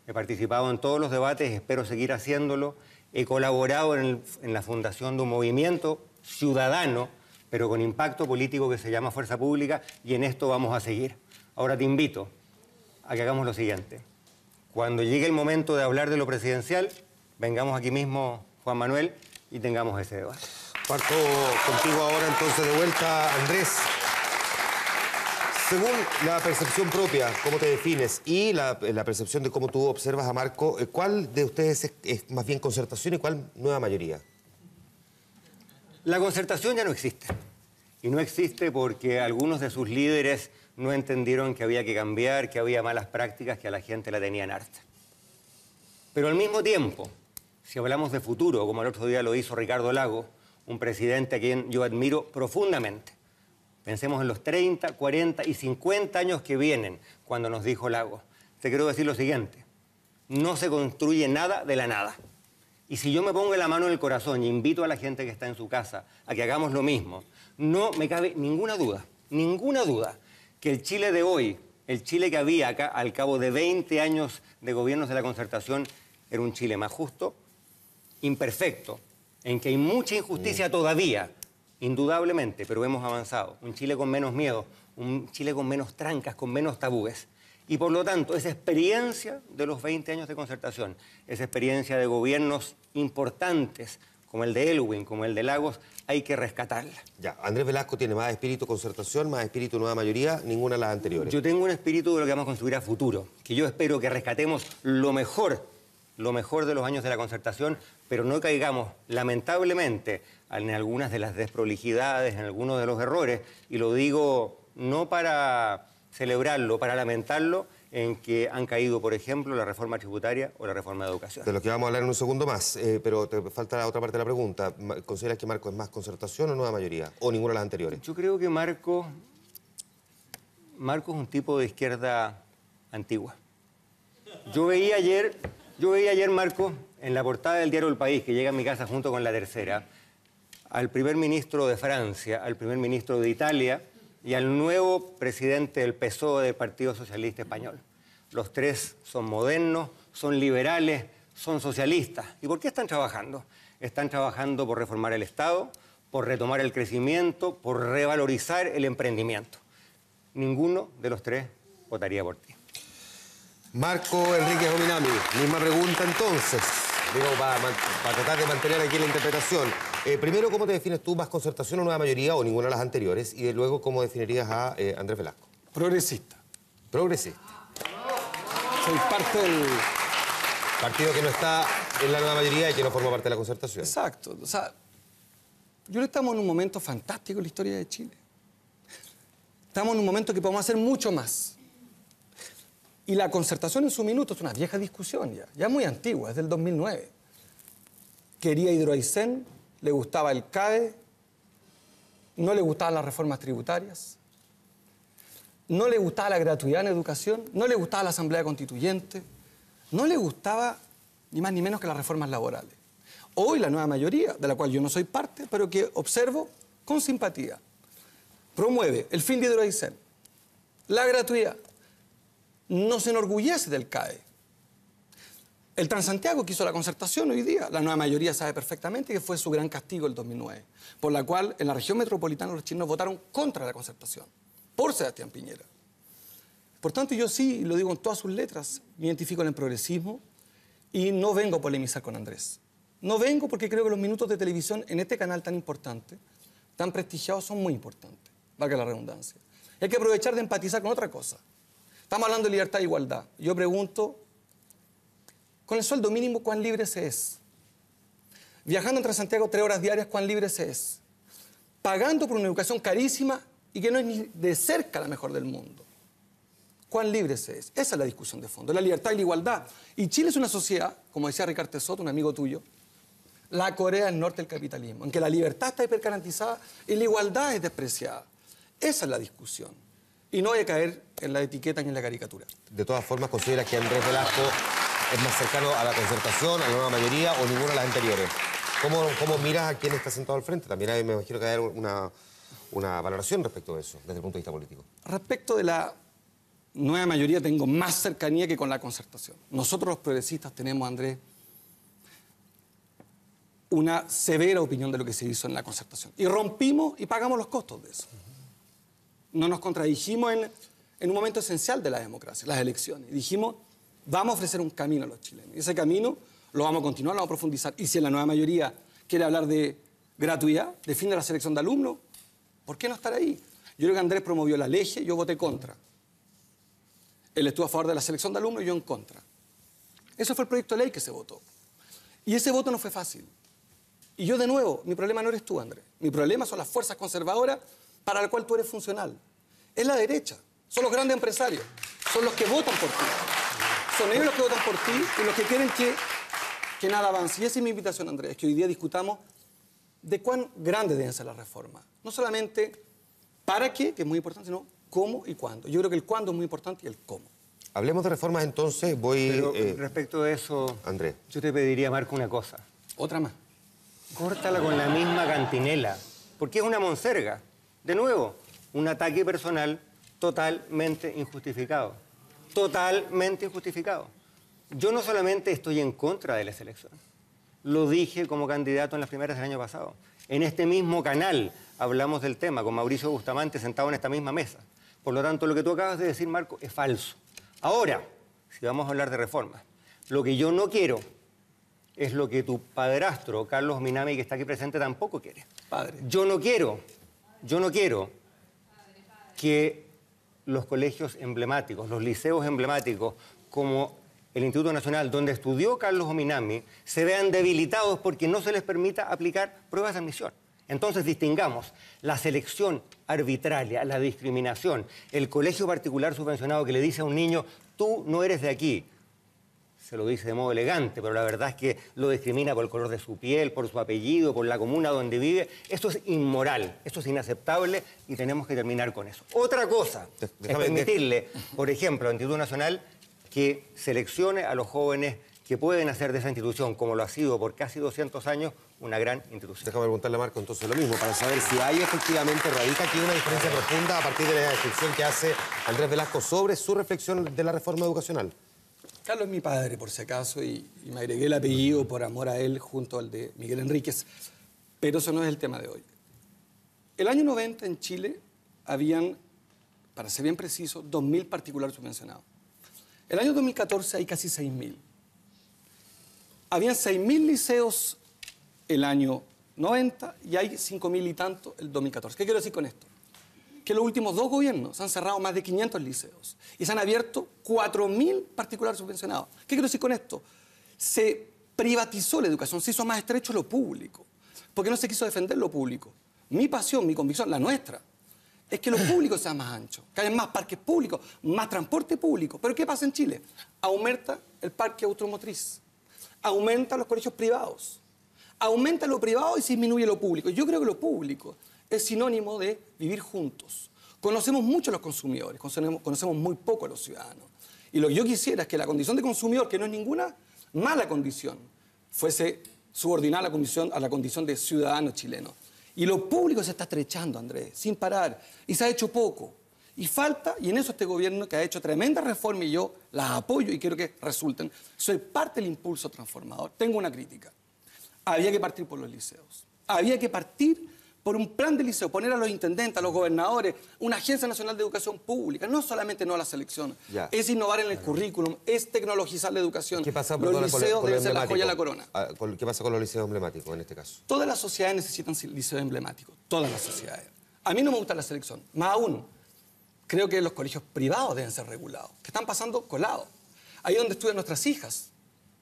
Speaker 14: he participado en todos los debates, espero seguir haciéndolo. He colaborado en la fundación de un movimiento ciudadano, pero con impacto político que se llama Fuerza Pública, y en esto vamos a seguir. Ahora te invito a que hagamos lo siguiente. Cuando llegue el momento de hablar de lo presidencial, vengamos aquí mismo, Juan Manuel, y tengamos ese debate.
Speaker 9: Parto contigo ahora entonces de vuelta, Andrés. Según la percepción propia, cómo te defines, y la percepción de cómo tú observas a Marco, ¿cuál de ustedes es más bien concertación y cuál nueva mayoría?
Speaker 14: La concertación ya no existe. Y no existe porque algunos de sus líderes no entendieron que había que cambiar, que había malas prácticas, que a la gente la tenían harta. Pero al mismo tiempo, si hablamos de futuro, como el otro día lo hizo Ricardo Lagos, un presidente a quien yo admiro profundamente. Pensemos en los 30, 40 y 50 años que vienen, cuando nos dijo Lagos. Te quiero decir lo siguiente, no se construye nada de la nada. Y si yo me pongo la mano en el corazón y invito a la gente que está en su casa a que hagamos lo mismo, no me cabe ninguna duda, que el Chile de hoy, el Chile que había acá al cabo de 20 años de gobiernos de la concertación, era un Chile más justo, imperfecto, en que hay mucha injusticia todavía, indudablemente, pero hemos avanzado. Un Chile con menos miedo, un Chile con menos trancas, con menos tabúes. Y por lo tanto, esa experiencia de los 20 años de concertación, esa experiencia de gobiernos importantes, como el de Elwin, como el de Lagos, hay que rescatarla.
Speaker 9: Ya, Andrés Velasco tiene más espíritu concertación, más espíritu nueva mayoría, ninguna de las anteriores.
Speaker 14: Yo tengo un espíritu de lo que vamos a construir a futuro, que yo espero que rescatemos lo mejor de los años de la concertación, pero no caigamos, lamentablemente, en algunas de las desprolijidades, en algunos de los errores, y lo digo no para celebrarlo, para lamentarlo, en que han caído, por ejemplo, la reforma tributaria o la reforma de educación.
Speaker 9: De lo que vamos a hablar en un segundo más, pero te falta la otra parte de la pregunta. ¿Consideras que Marco es más concertación o nueva mayoría? ¿O ninguna de las anteriores?
Speaker 14: Yo creo que Marco es un tipo de izquierda antigua. Yo veía ayer, Marco, en la portada del diario El País, que llega a mi casa junto con La Tercera, al primer ministro de Francia, al primer ministro de Italia y al nuevo presidente del PSOE, del Partido Socialista Español.
Speaker 12: Los tres son modernos, son liberales, son socialistas. ¿Y por qué están trabajando? Están trabajando por reformar el Estado, por retomar el crecimiento, por revalorizar el emprendimiento. Ninguno de los tres votaría por ti.
Speaker 9: Marco Enríquez Ominami, misma pregunta entonces, digo, para tratar de mantener aquí la interpretación. Primero, ¿cómo te defines tú, más concertación o nueva mayoría o ninguna de las anteriores? Y luego, ¿cómo definirías a Andrés Velasco?
Speaker 11: Progresista.
Speaker 9: Progresista.
Speaker 11: Soy parte del
Speaker 9: partido que no está en la nueva mayoría y que no forma parte de la concertación.
Speaker 11: Exacto. O sea, yo creo que estamos en un momento fantástico en la historia de Chile. Estamos en un momento que podemos hacer mucho más. Y la concertación en su minuto es una vieja discusión ya muy antigua, es del 2009. Quería Hidroaicén, le gustaba el CAE, no le gustaban las reformas tributarias, no le gustaba la gratuidad en educación, no le gustaba la Asamblea Constituyente, no le gustaba ni más ni menos que las reformas laborales. Hoy la nueva mayoría, de la cual yo no soy parte, pero que observo con simpatía, promueve el fin de Hidroaicén, la gratuidad, no se enorgullece del CAE. El Transantiago que hizo la concertación hoy día, la nueva mayoría sabe perfectamente que fue su gran castigo el 2009, por la cual en la región metropolitana los chilenos votaron contra la concertación, por Sebastián Piñera. Por tanto, yo sí, lo digo en todas sus letras, me identifico en el progresismo y no vengo a polemizar con Andrés. No vengo porque creo que los minutos de televisión en este canal tan importante, tan prestigiado, son muy importantes, valga la redundancia. Y hay que aprovechar de empatizar con otra cosa. Estamos hablando de libertad e igualdad. Yo pregunto, con el sueldo mínimo, ¿cuán libre se es? Viajando entre Santiago 3 horas diarias, ¿cuán libre se es? Pagando por una educación carísima y que no es ni de cerca la mejor del mundo. ¿Cuán libre se es? Esa es la discusión de fondo, la libertad y la igualdad. Y Chile es una sociedad, como decía Ricardo Tessoto, un amigo tuyo, la Corea del Norte del capitalismo, en que la libertad está hipergarantizada y la igualdad es despreciada. Esa es la discusión. Y no hay que caer en la etiqueta ni en la caricatura.
Speaker 9: De todas formas, ¿consideras que Andrés Velasco es más cercano a la concertación, a la nueva mayoría o ninguna de las anteriores? ¿Cómo miras a quién está sentado al frente? También hay, me imagino que hay una valoración respecto de eso, desde el punto de vista político.
Speaker 11: Respecto de la nueva mayoría, tengo más cercanía que con la concertación. Nosotros los progresistas tenemos, Andrés, una severa opinión de lo que se hizo en la concertación. Y rompimos y pagamos los costos de eso. No nos contradijimos en un momento esencial de la democracia, las elecciones. Y dijimos, vamos a ofrecer un camino a los chilenos. Y ese camino lo vamos a continuar, lo vamos a profundizar. Y si en la nueva mayoría quiere hablar de gratuidad, de fin de la selección de alumnos, ¿por qué no estar ahí? Yo creo que Andrés promovió la ley, yo voté contra. Él estuvo a favor de la selección de alumnos y yo en contra. Ese fue el proyecto de ley que se votó. Y ese voto no fue fácil. Y yo, de nuevo, mi problema no eres tú, Andrés. Mi problema son las fuerzas conservadoras para las cuales tú eres funcional. Es la derecha. Son los grandes empresarios. Son los que votan por ti. Son ellos los que votan por ti y los que quieren que nada avance. Y esa es mi invitación, Andrés, es que hoy día discutamos de cuán grandes deben ser las reformas. No solamente para qué, que es muy importante, sino cómo y cuándo. Yo creo que el cuándo es muy importante y el cómo.
Speaker 9: Hablemos de reformas entonces.
Speaker 12: Pero respecto de eso,
Speaker 9: Andrés,
Speaker 12: yo te pediría, Marco, una cosa.
Speaker 11: Otra más.
Speaker 12: Córtala con la misma cantinela, porque es una monserga. De nuevo, un ataque personal totalmente injustificado. Totalmente injustificado. Yo no solamente estoy en contra de la selección, lo dije como candidato en las primarias del año pasado. En este mismo canal hablamos del tema con Mauricio Bustamante sentado en esta misma mesa. Por lo tanto, lo que tú acabas de decir, Marco, es falso. Ahora, si vamos a hablar de reformas, lo que yo no quiero es lo que tu padrastro, Carlos Ominami, que está aquí presente, tampoco quiere.
Speaker 11: Padre.
Speaker 12: Yo no quiero que los colegios emblemáticos, los liceos emblemáticos, como el Instituto Nacional, donde estudió Carlos Ominami, se vean debilitados porque no se les permita aplicar pruebas de admisión. Entonces distingamos la selección arbitraria, la discriminación, el colegio particular subvencionado que le dice a un niño, tú no eres de aquí. Se lo dice de modo elegante, pero la verdad es que lo discrimina por el color de su piel, por su apellido, por la comuna donde vive. Esto es inmoral, esto es inaceptable y tenemos que terminar con eso. Otra cosa es permitirle, por ejemplo, al Instituto Nacional que seleccione a los jóvenes que pueden hacer de esa institución, como lo ha sido por casi 200 años, una gran institución.
Speaker 9: Déjame preguntarle a Marco entonces lo mismo, para saber si hay efectivamente, radica aquí una diferencia profunda a partir de la descripción que hace Andrés Velasco sobre su reflexión de la reforma educacional.
Speaker 11: Carlos es mi padre, por si acaso, y me agregué el apellido por amor a él junto al de Miguel Enríquez, pero eso no es el tema de hoy. El año 90 en Chile habían, para ser bien preciso, 2.000 particulares subvencionados. El año 2014 hay casi 6.000. Habían 6.000 liceos el año 90 y hay 5.000 y tanto el 2014. ¿Qué quiero decir con esto? Que los últimos 2 gobiernos han cerrado más de 500 liceos y se han abierto 4.000 particulares subvencionados. ¿Qué quiero decir con esto? Se privatizó la educación, se hizo más estrecho lo público, porque no se quiso defender lo público. Mi pasión, mi convicción, la nuestra, es que lo público sea más ancho, que haya más parques públicos, más transporte público. ¿Pero qué pasa en Chile? Aumenta el parque automotriz, aumenta los colegios privados, aumenta lo privado y se disminuye lo público. Yo creo que lo público es sinónimo de vivir juntos. Conocemos mucho a los consumidores, conocemos muy poco a los ciudadanos. Y lo que yo quisiera es que la condición de consumidor, que no es ninguna mala condición, fuese subordinada a la condición de ciudadano chileno. Y lo público se está estrechando, Andrés, sin parar. Y se ha hecho poco. Y falta, y en eso este gobierno que ha hecho tremendas reformas y yo las apoyo y quiero que resulten, soy parte del impulso transformador. Tengo una crítica. Había que partir por los liceos. Había que partir por un plan de liceo, poner a los intendentes, a los gobernadores, una Agencia Nacional de Educación Pública, no solamente no a la selección, es innovar en el currículum, es tecnologizar la educación.
Speaker 9: ¿Qué pasa,
Speaker 11: los liceos deben ser la joya de la corona.
Speaker 9: ¿Qué pasa con los liceos emblemáticos en este caso?
Speaker 11: Todas las sociedades necesitan liceos emblemáticos, todas las sociedades. A mí no me gusta la selección, más aún, creo que los colegios privados deben ser regulados, que están pasando colados. Ahí donde estudian nuestras hijas,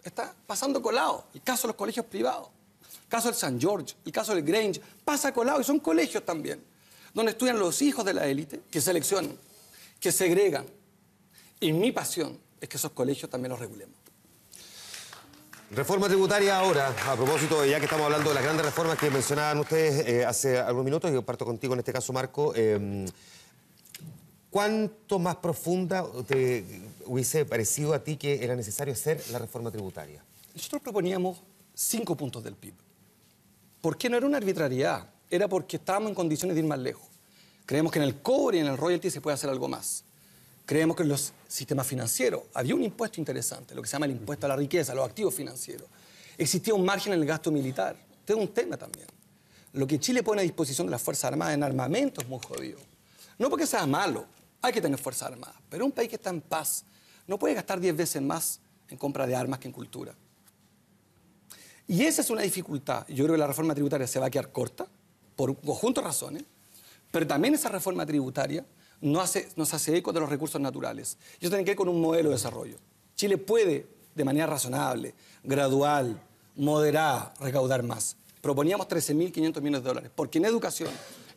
Speaker 11: está pasando colado, el caso de los colegios privados. El caso del St. George, el caso del Grange, pasa colado y son colegios también, donde estudian los hijos de la élite, que seleccionan, que segregan. Y mi pasión es que esos colegios también los regulemos.
Speaker 9: Reforma tributaria ahora, a propósito, ya que estamos hablando de las grandes reformas que mencionaban ustedes hace algunos minutos, y yo parto contigo en este caso, Marco. ¿Cuánto más profunda te hubiese parecido a ti que era necesario hacer la reforma tributaria?
Speaker 11: Nosotros proponíamos 5 puntos del PIB. ¿Por qué no era una arbitrariedad? Era porque estábamos en condiciones de ir más lejos. Creemos que en el cobre y en el royalty se puede hacer algo más. Creemos que en los sistemas financieros había un impuesto interesante, lo que se llama el impuesto a la riqueza, a los activos financieros. Existía un margen en el gasto militar. Este es un tema también. Lo que Chile pone a disposición de las Fuerzas Armadas en armamento es muy jodido. No porque sea malo, hay que tener Fuerzas Armadas, pero un país que está en paz no puede gastar 10 veces más en compra de armas que en cultura. Y esa es una dificultad. Yo creo que la reforma tributaria se va a quedar corta, por un conjunto de razones, pero también esa reforma tributaria nos hace eco de los recursos naturales. Eso tiene que ver con un modelo de desarrollo. Chile puede, de manera razonable, gradual, moderada, recaudar más. Proponíamos 13.500 millones de dólares, porque en educación,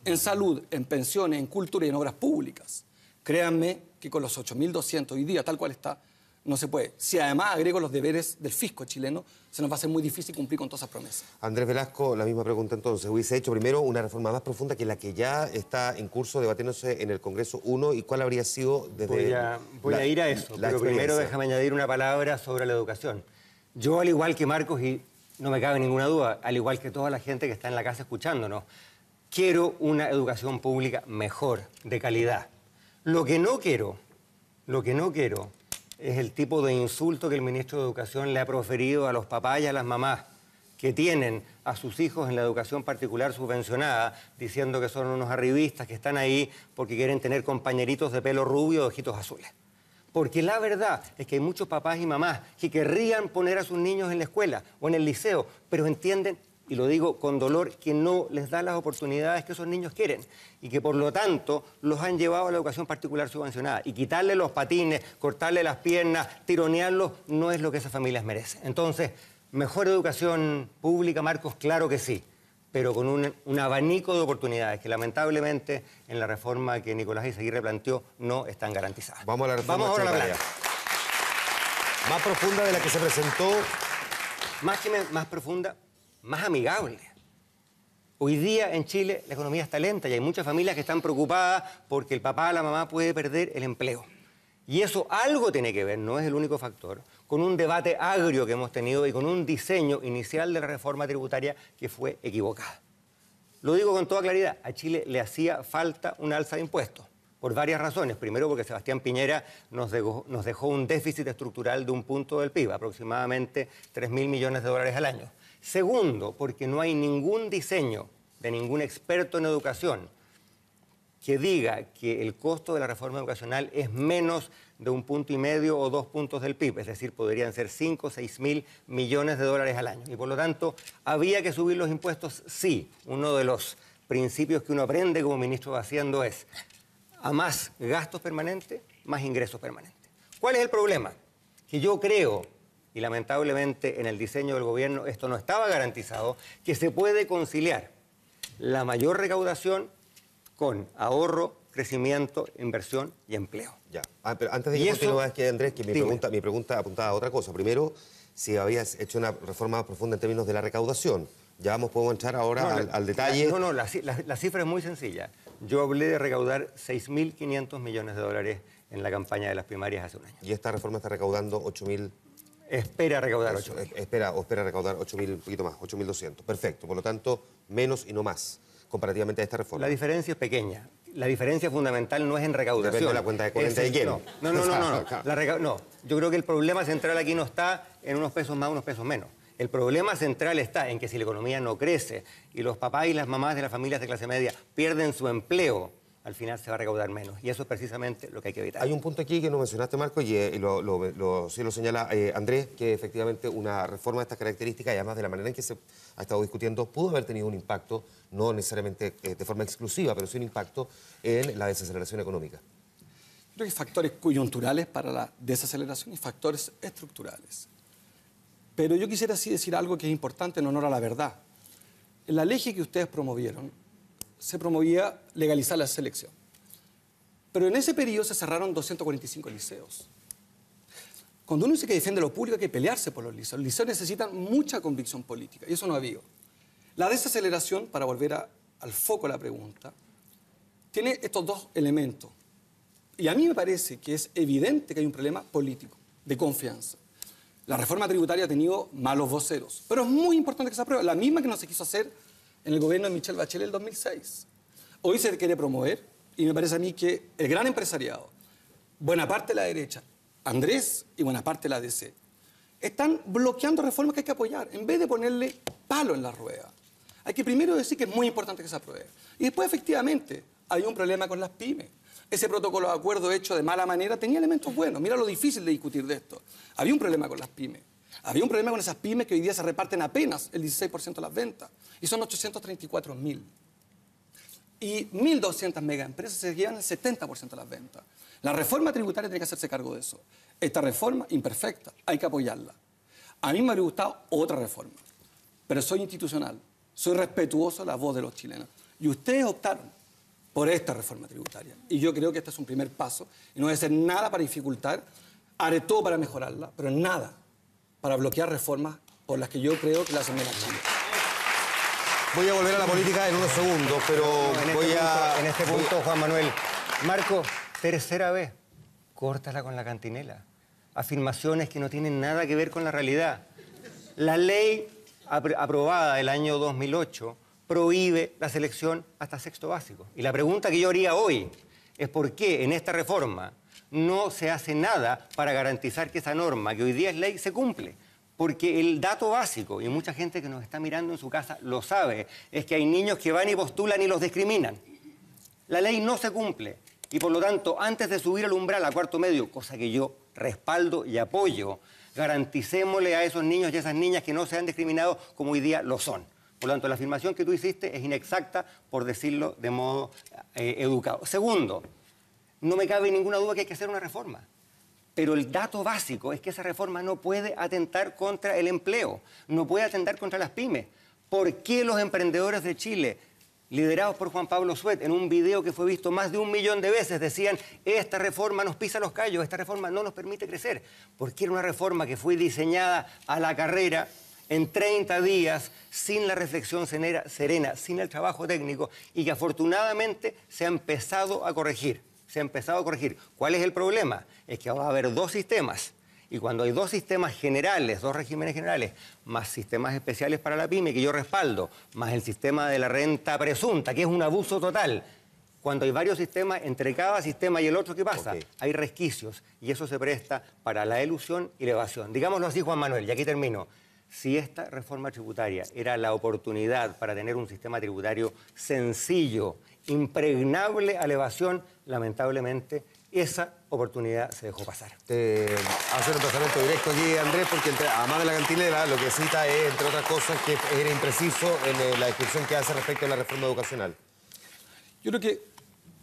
Speaker 11: en salud, en pensiones, en cultura y en obras públicas, créanme que con los 8.200 hoy día, tal cual está, no se puede. Si además agrego los deberes del fisco chileno, se nos va a hacer muy difícil cumplir con todas esas promesas.
Speaker 9: Andrés Velasco, la misma pregunta entonces. ¿Hubiese hecho primero una reforma más profunda que la que ya está en curso debatiéndose en el Congreso 1? ¿Y cuál habría sido desde
Speaker 12: Voy a ir a eso, pero primero déjame añadir una palabra sobre la educación. Yo, al igual que Marcos, y no me cabe ninguna duda, al igual que toda la gente que está en la casa escuchándonos, quiero una educación pública mejor, de calidad. Lo que no quiero es el tipo de insulto que el ministro de Educación le ha proferido a los papás y a las mamás que tienen a sus hijos en la educación particular subvencionada, diciendo que son unos arribistas que están ahí porque quieren tener compañeritos de pelo rubio de ojitos azules. Porque la verdad es que hay muchos papás y mamás que querrían poner a sus niños en la escuela o en el liceo, pero entienden, y lo digo con dolor, que no les da las oportunidades que esos niños quieren y que por lo tanto los han llevado a la educación particular subvencionada. Y quitarle los patines, cortarle las piernas, tironearlos, no es lo que esas familias merecen. Entonces, mejor educación pública, Marcos, claro que sí, pero con un abanico de oportunidades que lamentablemente en la reforma que Nicolás Izaguirre planteó no están garantizadas.
Speaker 9: Vamos a la reforma tributaria. Más profunda de la que se presentó.
Speaker 12: Más profunda, más amigable. Hoy día en Chile la economía está lenta y hay muchas familias que están preocupadas porque el papá o la mamá puede perder el empleo. Y eso algo tiene que ver, no es el único factor, con un debate agrio que hemos tenido y con un diseño inicial de la reforma tributaria que fue equivocada. Lo digo con toda claridad, a Chile le hacía falta una alza de impuestos, por varias razones. Primero, porque Sebastián Piñera nos dejó un déficit estructural de 1 punto del PIB, aproximadamente 3.000 millones de dólares al año. Segundo, porque no hay ningún diseño de ningún experto en educación que diga que el costo de la reforma educacional es menos de 1,5 puntos o 2 puntos del PIB, es decir, podrían ser 5 o 6.000 millones de dólares al año. Y por lo tanto, ¿había que subir los impuestos? Sí. Uno de los principios que uno aprende como ministro de Hacienda es: a más gastos permanentes, más ingresos permanentes. ¿Cuál es el problema? Que yo creo, y lamentablemente en el diseño del gobierno esto no estaba garantizado, que se puede conciliar la mayor recaudación con ahorro, crecimiento, inversión y empleo.
Speaker 9: Ya. Pero antes de que continúes, Andrés, que mi pregunta apuntaba a otra cosa. Primero, si habías hecho una reforma más profunda en términos de la recaudación. Ya podemos entrar ahora al detalle.
Speaker 12: La cifra es muy sencilla. Yo hablé de recaudar 6.500 millones de dólares en la campaña de las primarias hace un año.
Speaker 9: Y esta reforma está recaudando 8.000...
Speaker 12: Espera recaudar 8.000.
Speaker 9: Espera recaudar 8.000, un poquito más, 8.200. Perfecto. Por lo tanto, menos y no más, comparativamente a esta reforma.
Speaker 12: La diferencia es pequeña. La diferencia fundamental no es en recaudación.
Speaker 9: Depende de la cuenta de corriente de quién.
Speaker 12: No. Yo creo que el problema central aquí no está en unos pesos más, unos pesos menos. El problema central está en que si la economía no crece y los papás y las mamás de las familias de clase media pierden su empleo, al final se va a recaudar menos. Y eso es precisamente lo que hay que evitar.
Speaker 9: Hay un punto aquí que no mencionaste, Marco, y lo señala Andrés, que efectivamente una reforma de estas características, y además de la manera en que se ha estado discutiendo, pudo haber tenido un impacto, no necesariamente de forma exclusiva, pero sí un impacto en la desaceleración económica.
Speaker 11: Creo que hay factores coyunturales para la desaceleración y factores estructurales. Pero yo quisiera sí decir algo que es importante en honor a la verdad. En la ley que ustedes promovieron, se promovía legalizar la selección. Pero en ese periodo se cerraron 245 liceos. Cuando uno dice que defiende lo público hay que pelearse por los liceos. Los liceos necesitan mucha convicción política y eso no ha habido. La desaceleración, para volver al foco de la pregunta, tiene estos dos elementos. Y a mí me parece que es evidente que hay un problema político, de confianza. La reforma tributaria ha tenido malos voceros, pero es muy importante que se apruebe, la misma que no se quiso hacer en el gobierno de Michelle Bachelet en el 2006. Hoy se quiere promover, y me parece a mí que el gran empresariado, buena parte de la derecha, Andrés y buena parte de la DC, están bloqueando reformas que hay que apoyar, en vez de ponerle palo en la rueda. Hay que primero decir que es muy importante que se apruebe. Y después, efectivamente, hay un problema con las pymes. Ese protocolo de acuerdo hecho de mala manera tenía elementos buenos. Mira lo difícil de discutir de esto. Había un problema con las pymes. Había un problema con esas pymes que hoy día se reparten apenas el 16% de las ventas. Y son 834.000. Y 1.200 megaempresas se llevan el 70% de las ventas. La reforma tributaria tiene que hacerse cargo de eso. Esta reforma, imperfecta, hay que apoyarla. A mí me habría gustado otra reforma. Pero soy institucional. Soy respetuoso de la voz de los chilenos. Y ustedes optaron por esta reforma tributaria. Y yo creo que este es un primer paso. Y no voy a hacer nada para dificultar. Haré todo para mejorarla, pero nada para bloquear reformas por las que yo creo que la hacen bien a Chile.
Speaker 9: Voy a volver a la política en unos segundos, pero
Speaker 12: en este punto, Juan Manuel. Marco, tercera vez, córtala con la cantinela. Afirmaciones que no tienen nada que ver con la realidad. La ley aprobada el año 2008 prohíbe la selección hasta sexto básico. Y la pregunta que yo haría hoy es por qué en esta reforma no se hace nada para garantizar que esa norma, que hoy día es ley, se cumple. Porque el dato básico, y mucha gente que nos está mirando en su casa lo sabe, es que hay niños que van y postulan y los discriminan. La ley no se cumple. Y por lo tanto, antes de subir el umbral a cuarto medio, cosa que yo respaldo y apoyo, garanticémosle a esos niños y a esas niñas que no sean discriminados como hoy día lo son. Por lo tanto, la afirmación que tú hiciste es inexacta, por decirlo de modo educado. Segundo, no me cabe ninguna duda que hay que hacer una reforma. Pero el dato básico es que esa reforma no puede atentar contra el empleo, no puede atentar contra las pymes. ¿Por qué los emprendedores de Chile, liderados por Juan Pablo Suet, en un video que fue visto más de 1 millón de veces, decían: esta reforma nos pisa los callos, esta reforma no nos permite crecer? Porque era una reforma que fue diseñada a la carrera, en 30 días, sin la reflexión serena, sin el trabajo técnico, y que afortunadamente se ha empezado a corregir. Se ha empezado a corregir. ¿Cuál es el problema? Es que va a haber dos sistemas. Y cuando hay dos sistemas generales, dos regímenes generales, más sistemas especiales para la pyme, que yo respaldo, más el sistema de la renta presunta, que es un abuso total. Cuando hay varios sistemas, entre cada sistema y el otro, ¿qué pasa? Hay resquicios y eso se presta para la elusión y la evasión. Digámoslo así, Juan Manuel, y aquí termino. Si esta reforma tributaria era la oportunidad para tener un sistema tributario sencillo, impregnable a la evasión, lamentablemente esa oportunidad se dejó pasar.
Speaker 9: Hacer un tratamiento directo aquí, Andrés, porque además de la cantilera, lo que cita es, entre otras cosas, que era impreciso en la descripción que hace respecto a la reforma educacional.
Speaker 11: Yo creo que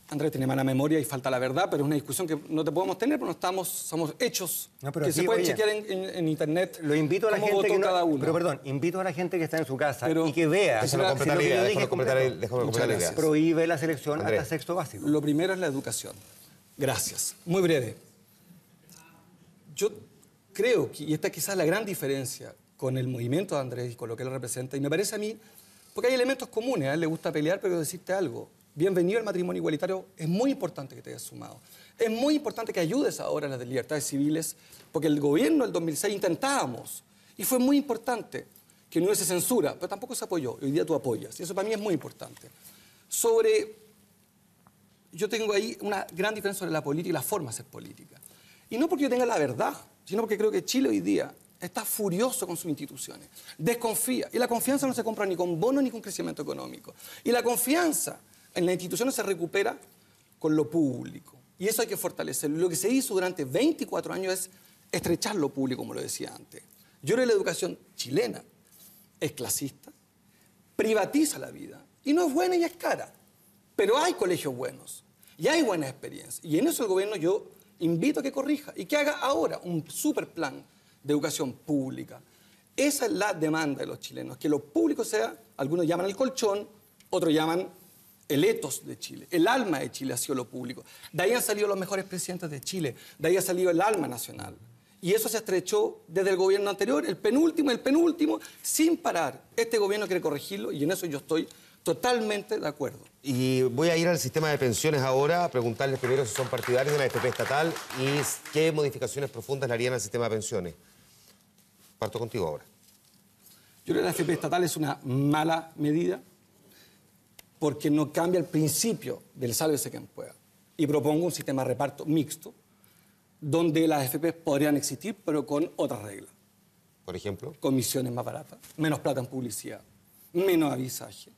Speaker 11: Andrés tiene mala memoria y falta la verdad, pero es una discusión que no te podemos tener porque somos hechos que se pueden chequear en internet.
Speaker 12: Lo invito a la gente que
Speaker 11: cada uno.
Speaker 12: Pero perdón, invito a la gente que está en su casa y que vea.
Speaker 9: Déjame completar la idea.
Speaker 12: Prohíbe la selección hasta sexto básico.
Speaker 11: Lo primero es la educación. Gracias. Muy breve. Yo creo que, y esta quizás es la gran diferencia con el movimiento de Andrés y con lo que él representa, y me parece a mí, porque hay elementos comunes, a él le gusta pelear, pero decirte algo. Bienvenido al matrimonio igualitario, es muy importante que te hayas sumado. Es muy importante que ayudes ahora a las libertades civiles, porque el gobierno del 2006 intentábamos, y fue muy importante que no hubiese censura, pero tampoco se apoyó, y hoy día tú apoyas, y eso para mí es muy importante. Yo tengo ahí una gran diferencia sobre la política y la forma de hacer política. Y no porque yo tenga la verdad, sino porque creo que Chile hoy día está furioso con sus instituciones, desconfía, y la confianza no se compra ni con bonos ni con crecimiento económico. Y la confianza en las instituciones se recupera con lo público. Y eso hay que fortalecerlo. Lo que se hizo durante 24 años es estrechar lo público, como lo decía antes. Yo creo que la educación chilena es clasista, privatiza la vida, y no es buena y es cara. Pero hay colegios buenos y hay buenas experiencias. Y en eso el gobierno yo invito a que corrija y que haga ahora un super plan de educación pública. Esa es la demanda de los chilenos, que lo público sea, algunos llaman el colchón, otros llaman el etos de Chile. El alma de Chile ha sido lo público. De ahí han salido los mejores presidentes de Chile, de ahí ha salido el alma nacional. Y eso se estrechó desde el gobierno anterior, el penúltimo, sin parar. Este gobierno quiere corregirlo y en eso yo estoy totalmente de acuerdo.
Speaker 9: Y voy a ir al sistema de pensiones ahora, a preguntarles primero si son partidarios de la AFP estatal y qué modificaciones profundas le harían al sistema de pensiones. Parto contigo ahora.
Speaker 11: Yo creo que la AFP estatal es una mala medida porque no cambia el principio del sálvese quien pueda. Y propongo un sistema de reparto mixto donde las AFP podrían existir, pero con otras reglas.
Speaker 9: Por ejemplo.
Speaker 11: Comisiones más baratas, menos plata en publicidad, menos avisaje.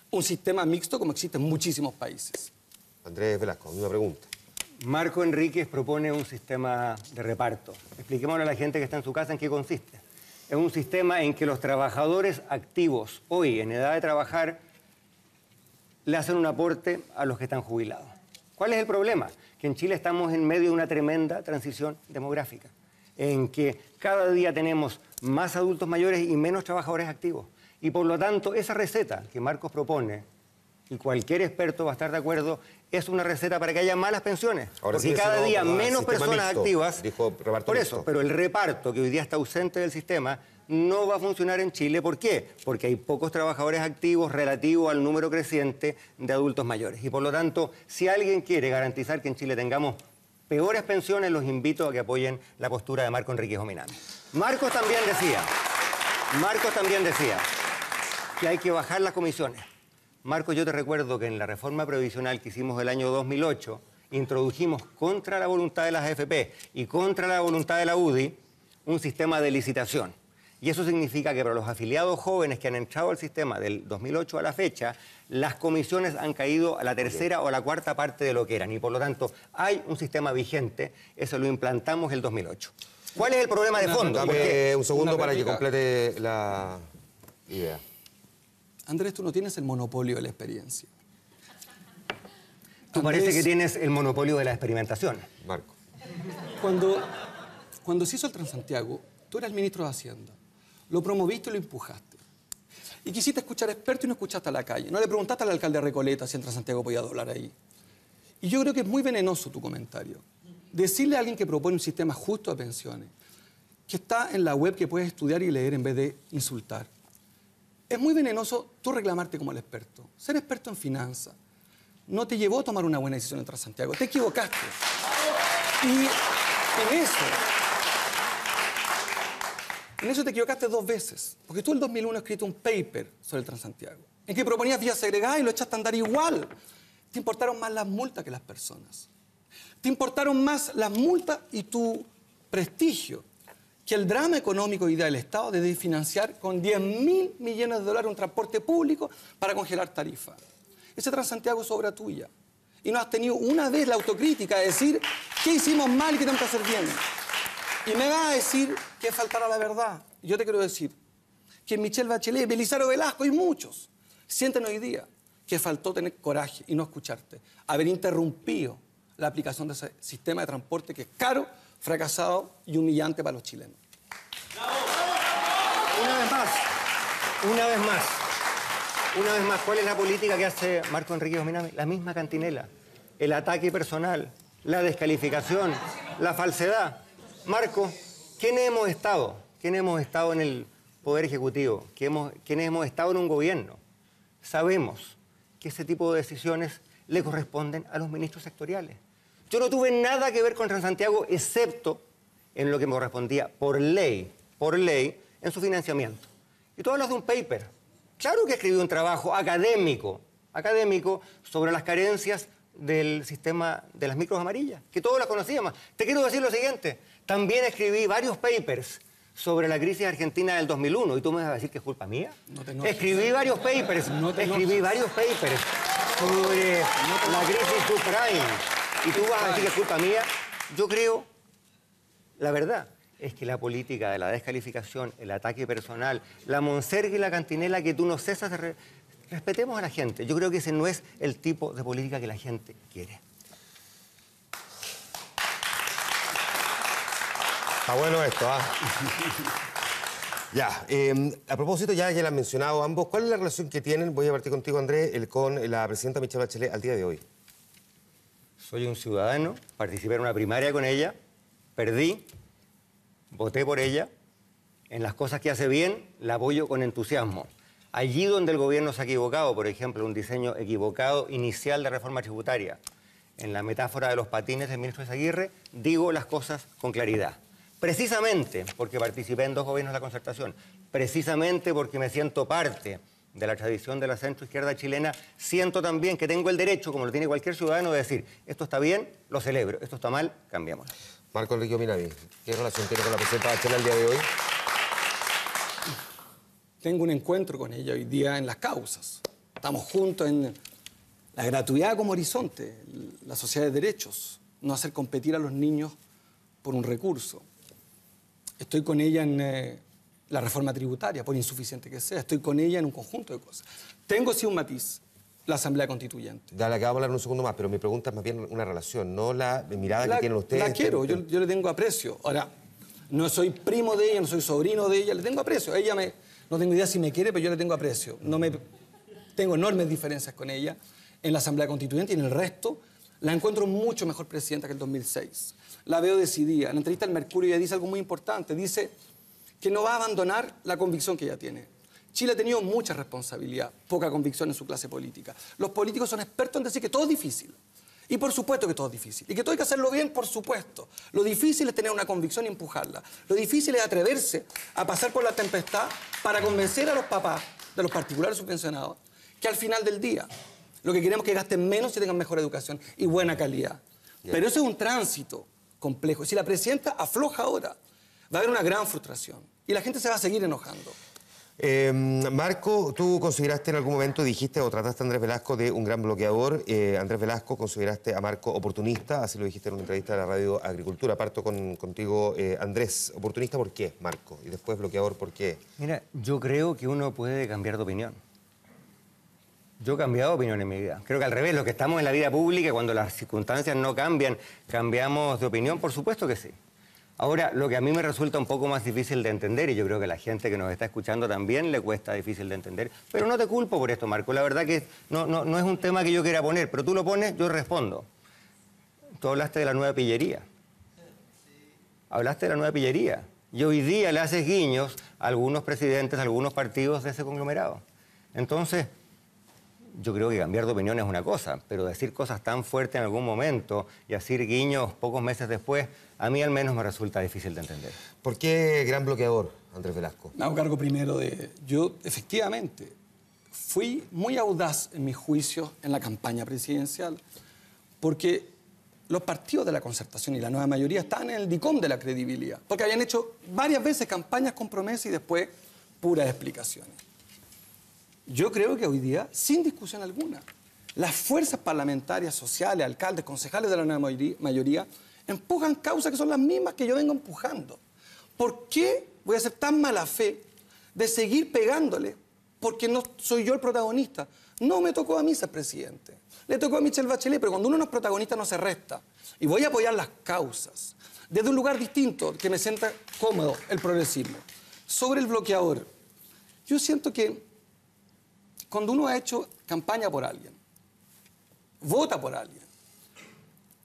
Speaker 11: Un sistema mixto como existe en muchísimos países.
Speaker 9: Andrés Velasco, una pregunta.
Speaker 12: Marco Enríquez propone un sistema de reparto. Expliquémosle a la gente que está en su casa en qué consiste. Es un sistema en que los trabajadores activos, hoy en edad de trabajar, le hacen un aporte a los que están jubilados. ¿Cuál es el problema? Que en Chile estamos en medio de una tremenda transición demográfica, en que cada día tenemos más adultos mayores y menos trabajadores activos. Y por lo tanto, esa receta que Marcos propone, y cualquier experto va a estar de acuerdo, es una receta para que haya malas pensiones.
Speaker 9: Ahora
Speaker 12: porque
Speaker 9: sí,
Speaker 12: cada día menos personas
Speaker 9: mixto,
Speaker 12: activas.
Speaker 9: Dijo reparto
Speaker 12: por
Speaker 9: mixto.
Speaker 12: eso, pero el reparto que hoy día está ausente del sistema no va a funcionar en Chile. ¿Por qué? Porque hay pocos trabajadores activos relativo al número creciente de adultos mayores. Y por lo tanto, si alguien quiere garantizar que en Chile tengamos peores pensiones, los invito a que apoyen la postura de Marco Enríquez Ominami. Marcos también decía que hay que bajar las comisiones. Marcos, yo te recuerdo que en la reforma previsional que hicimos el año 2008, introdujimos contra la voluntad de las AFP y contra la voluntad de la UDI un sistema de licitación. Y eso significa que para los afiliados jóvenes que han entrado al sistema del 2008 a la fecha, las comisiones han caído a la tercera o a la cuarta parte de lo que eran. Y por lo tanto, hay un sistema vigente, eso lo implantamos el 2008. ¿Cuál es el problema de fondo?
Speaker 9: Dame un segundo para que complete la idea.
Speaker 11: Andrés, tú no tienes el monopolio de la experiencia.
Speaker 12: Tú parece que tienes el monopolio de la experimentación.
Speaker 9: Marco.
Speaker 11: Cuando se hizo el Transantiago, tú eras el ministro de Hacienda. Lo promoviste y lo empujaste. Y quisiste escuchar expertos y no escuchaste a la calle. No le preguntaste al alcalde de Recoleta si el Transantiago podía doblar ahí. Y yo creo que es muy venenoso tu comentario. Decirle a alguien que propone un sistema justo de pensiones, que está en la web que puedes estudiar y leer en vez de insultar. Es muy venenoso tú reclamarte como el experto. Ser experto en finanzas, no te llevó a tomar una buena decisión en Transantiago. Te equivocaste. Y en eso te equivocaste 2 veces. Porque tú en el 2001 escrito un paper sobre el Transantiago, en que proponías vías segregadas y lo echaste a andar igual. Te importaron más las multas que las personas. Te importaron más las multas y tu prestigio que el drama económico hoy día del Estado de financiar con 10.000 millones de dólares un transporte público para congelar tarifas. Ese Transantiago es obra tuya. Y no has tenido una vez la autocrítica de decir qué hicimos mal y qué tenemos que hacer bien. Y me vas a decir que faltará la verdad. Yo te quiero decir que Michelle Bachelet, Belisario Velasco y muchos sienten hoy día que faltó tener coraje y no escucharte, haber interrumpido la aplicación de ese sistema de transporte que es caro, fracasado y humillante para los chilenos.
Speaker 12: Una vez más, ¿cuál es la política que hace Marco Enrique Ominami? La misma cantinela. El ataque personal, la descalificación, la falsedad. Marco, ¿quiénes hemos estado? ¿Quiénes hemos estado en el Poder Ejecutivo? ¿Quiénes hemos estado en un gobierno? Sabemos que ese tipo de decisiones le corresponden a los ministros sectoriales. Yo no tuve nada que ver con Transantiago, excepto en lo que me correspondía por ley, en su financiamiento. Y tú hablas de un paper. Claro que escribí un trabajo académico sobre las carencias del sistema de las micros amarillas, que todos las conocíamos. Te quiero decir lo siguiente, también escribí varios papers sobre la crisis argentina del 2001, y tú me vas a decir que es culpa mía. Escribí varios papers sobre la crisis subprime, y tú vas a decir que es culpa mía. Yo creo, la verdad, es que la política de la descalificación, el ataque personal, la monserga y la cantinela que tú no cesas de... Respetemos a la gente. Yo creo que ese no es el tipo de política que la gente quiere.
Speaker 9: Está bueno esto, ¿ah? Ya, a propósito, ya lo han mencionado ambos, ¿cuál es la relación que tienen, voy a partir contigo, Andrés, con la presidenta Michelle Bachelet al día de hoy?
Speaker 12: Soy un ciudadano, participé en una primaria con ella, perdí, voté por ella, en las cosas que hace bien, la apoyo con entusiasmo. Allí donde el gobierno se ha equivocado, por ejemplo, un diseño equivocado inicial de reforma tributaria, en la metáfora de los patines del ministro Izaguirre, digo las cosas con claridad. Precisamente porque participé en 2 gobiernos de la concertación, precisamente porque me siento parte de la tradición de la centroizquierda chilena, siento también que tengo el derecho, como lo tiene cualquier ciudadano, de decir, esto está bien, lo celebro, esto está mal, cambiémoslo.
Speaker 9: Marco Enrique Ominami, ¿qué relación tiene con la presidenta Bachelet al día de hoy?
Speaker 11: Tengo un encuentro con ella hoy día en las causas. Estamos juntos en la gratuidad como horizonte, la sociedad de derechos, no hacer competir a los niños por un recurso. Estoy con ella en la reforma tributaria, por insuficiente que sea. Estoy con ella en un conjunto de cosas. Tengo sí un matiz, la Asamblea Constituyente.
Speaker 9: Ya la que vamos a hablar un segundo más, pero mi pregunta es más bien una relación, no la mirada que tienen ustedes.
Speaker 11: La quiero, yo le tengo aprecio. Ahora, no soy primo de ella, no soy sobrino de ella, le tengo aprecio. Ella no tengo idea si me quiere, pero yo le tengo aprecio. Tengo enormes diferencias con ella en la Asamblea Constituyente y en el resto. La encuentro mucho mejor presidenta que el 2006. La veo decidida. En la entrevista al Mercurio ella dice algo muy importante. Dice que no va a abandonar la convicción que ella tiene. Chile ha tenido mucha responsabilidad, poca convicción en su clase política. Los políticos son expertos en decir que todo es difícil. Y por supuesto que todo es difícil. Y que todo hay que hacerlo bien, por supuesto. Lo difícil es tener una convicción y empujarla. Lo difícil es atreverse a pasar por la tempestad para convencer a los papás de los particulares subvencionados que al final del día lo que queremos es que gasten menos y tengan mejor educación y buena calidad. Pero eso es un tránsito complejo. Si la presidenta afloja ahora, va a haber una gran frustración. Y la gente se va a seguir enojando.
Speaker 9: Marco, tú consideraste en algún momento, dijiste o trataste a Andrés Velasco de un gran bloqueador. Andrés Velasco, consideraste a Marco oportunista, así lo dijiste en una entrevista de la radio Agricultura. Parto contigo, Andrés. ¿Oportunista por qué, Marco? Y después bloqueador, ¿por qué?
Speaker 12: Mira, yo creo que uno puede cambiar de opinión. Yo he cambiado de opinión en mi vida. Creo que al revés, los que estamos en la vida pública, cuando las circunstancias no cambian, cambiamos de opinión, por supuesto que sí. Ahora, lo que a mí me resulta un poco más difícil de entender, y yo creo que a la gente que nos está escuchando también le cuesta difícil de entender, pero no te culpo por esto, Marco. La verdad que no es un tema que yo quiera poner, pero tú lo pones, yo respondo. Tú hablaste de la nueva pillería. Hablaste de la nueva pillería. Y hoy día le haces guiños a algunos presidentes, a algunos partidos de ese conglomerado. Entonces, Yo creo que cambiar de opinión es una cosa, pero decir cosas tan fuertes en algún momento y hacer guiños pocos meses después, a mí al menos me resulta difícil de entender.
Speaker 9: ¿Por qué gran bloqueador, Andrés Velasco?
Speaker 11: Me hago cargo primero de... Yo, efectivamente, fui muy audaz en mis juicios en la campaña presidencial, porque los partidos de la concertación y la nueva mayoría estaban en el dicom de la credibilidad, porque habían hecho varias veces campañas con promesas y después puras explicaciones. Yo creo que hoy día, sin discusión alguna, las fuerzas parlamentarias, sociales, alcaldes, concejales de la nueva mayoría empujan causas que son las mismas que yo vengo empujando. ¿Por qué voy a ser tan mala fe de seguir pegándole porque no soy yo el protagonista? No me tocó a mí ser presidente, le tocó a Michelle Bachelet, pero cuando uno no es protagonista no se resta. Y voy a apoyar las causas desde un lugar distinto que me sienta cómodo, el progresismo. Sobre el bloqueador, yo siento que cuando uno ha hecho campaña por alguien, vota por alguien,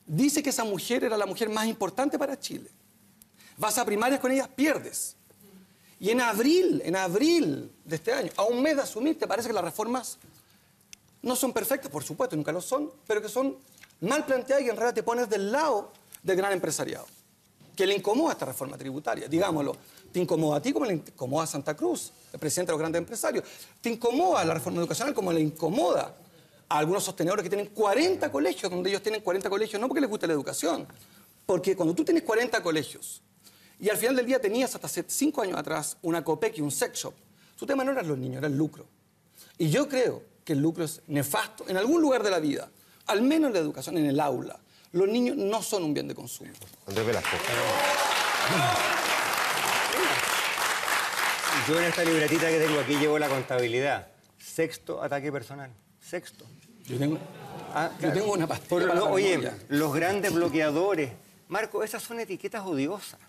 Speaker 11: dice que esa mujer era la mujer más importante para Chile, vas a primarias con ellas, pierdes. Y en abril de este año, a un mes de asumir, ¿te parece que las reformas no son perfectas? Por supuesto, nunca lo son, pero que son mal planteadas y en realidad te pones del lado del gran empresariado, que le incomoda esta reforma tributaria, digámoslo. Te incomoda a ti como le incomoda a Santa Cruz, el presidente de los grandes empresarios. Te incomoda la reforma educacional como le incomoda a algunos sostenedores que tienen 40 colegios, donde ellos tienen 40 colegios, no porque les guste la educación, porque cuando tú tienes 40 colegios y al final del día tenías hasta hace 5 años atrás una Copec y un sex shop, tu tema no eran los niños, era el lucro. Y yo creo que el lucro es nefasto en algún lugar de la vida, al menos en la educación, en el aula. Los niños no son un bien de consumo.
Speaker 9: Andrés Velasco.
Speaker 12: Yo en esta libretita que tengo aquí llevo la contabilidad. 6º ataque personal. 6º.
Speaker 11: Yo tengo una pastilla.
Speaker 12: Oye, los grandes bloqueadores. Marco, esas son etiquetas odiosas.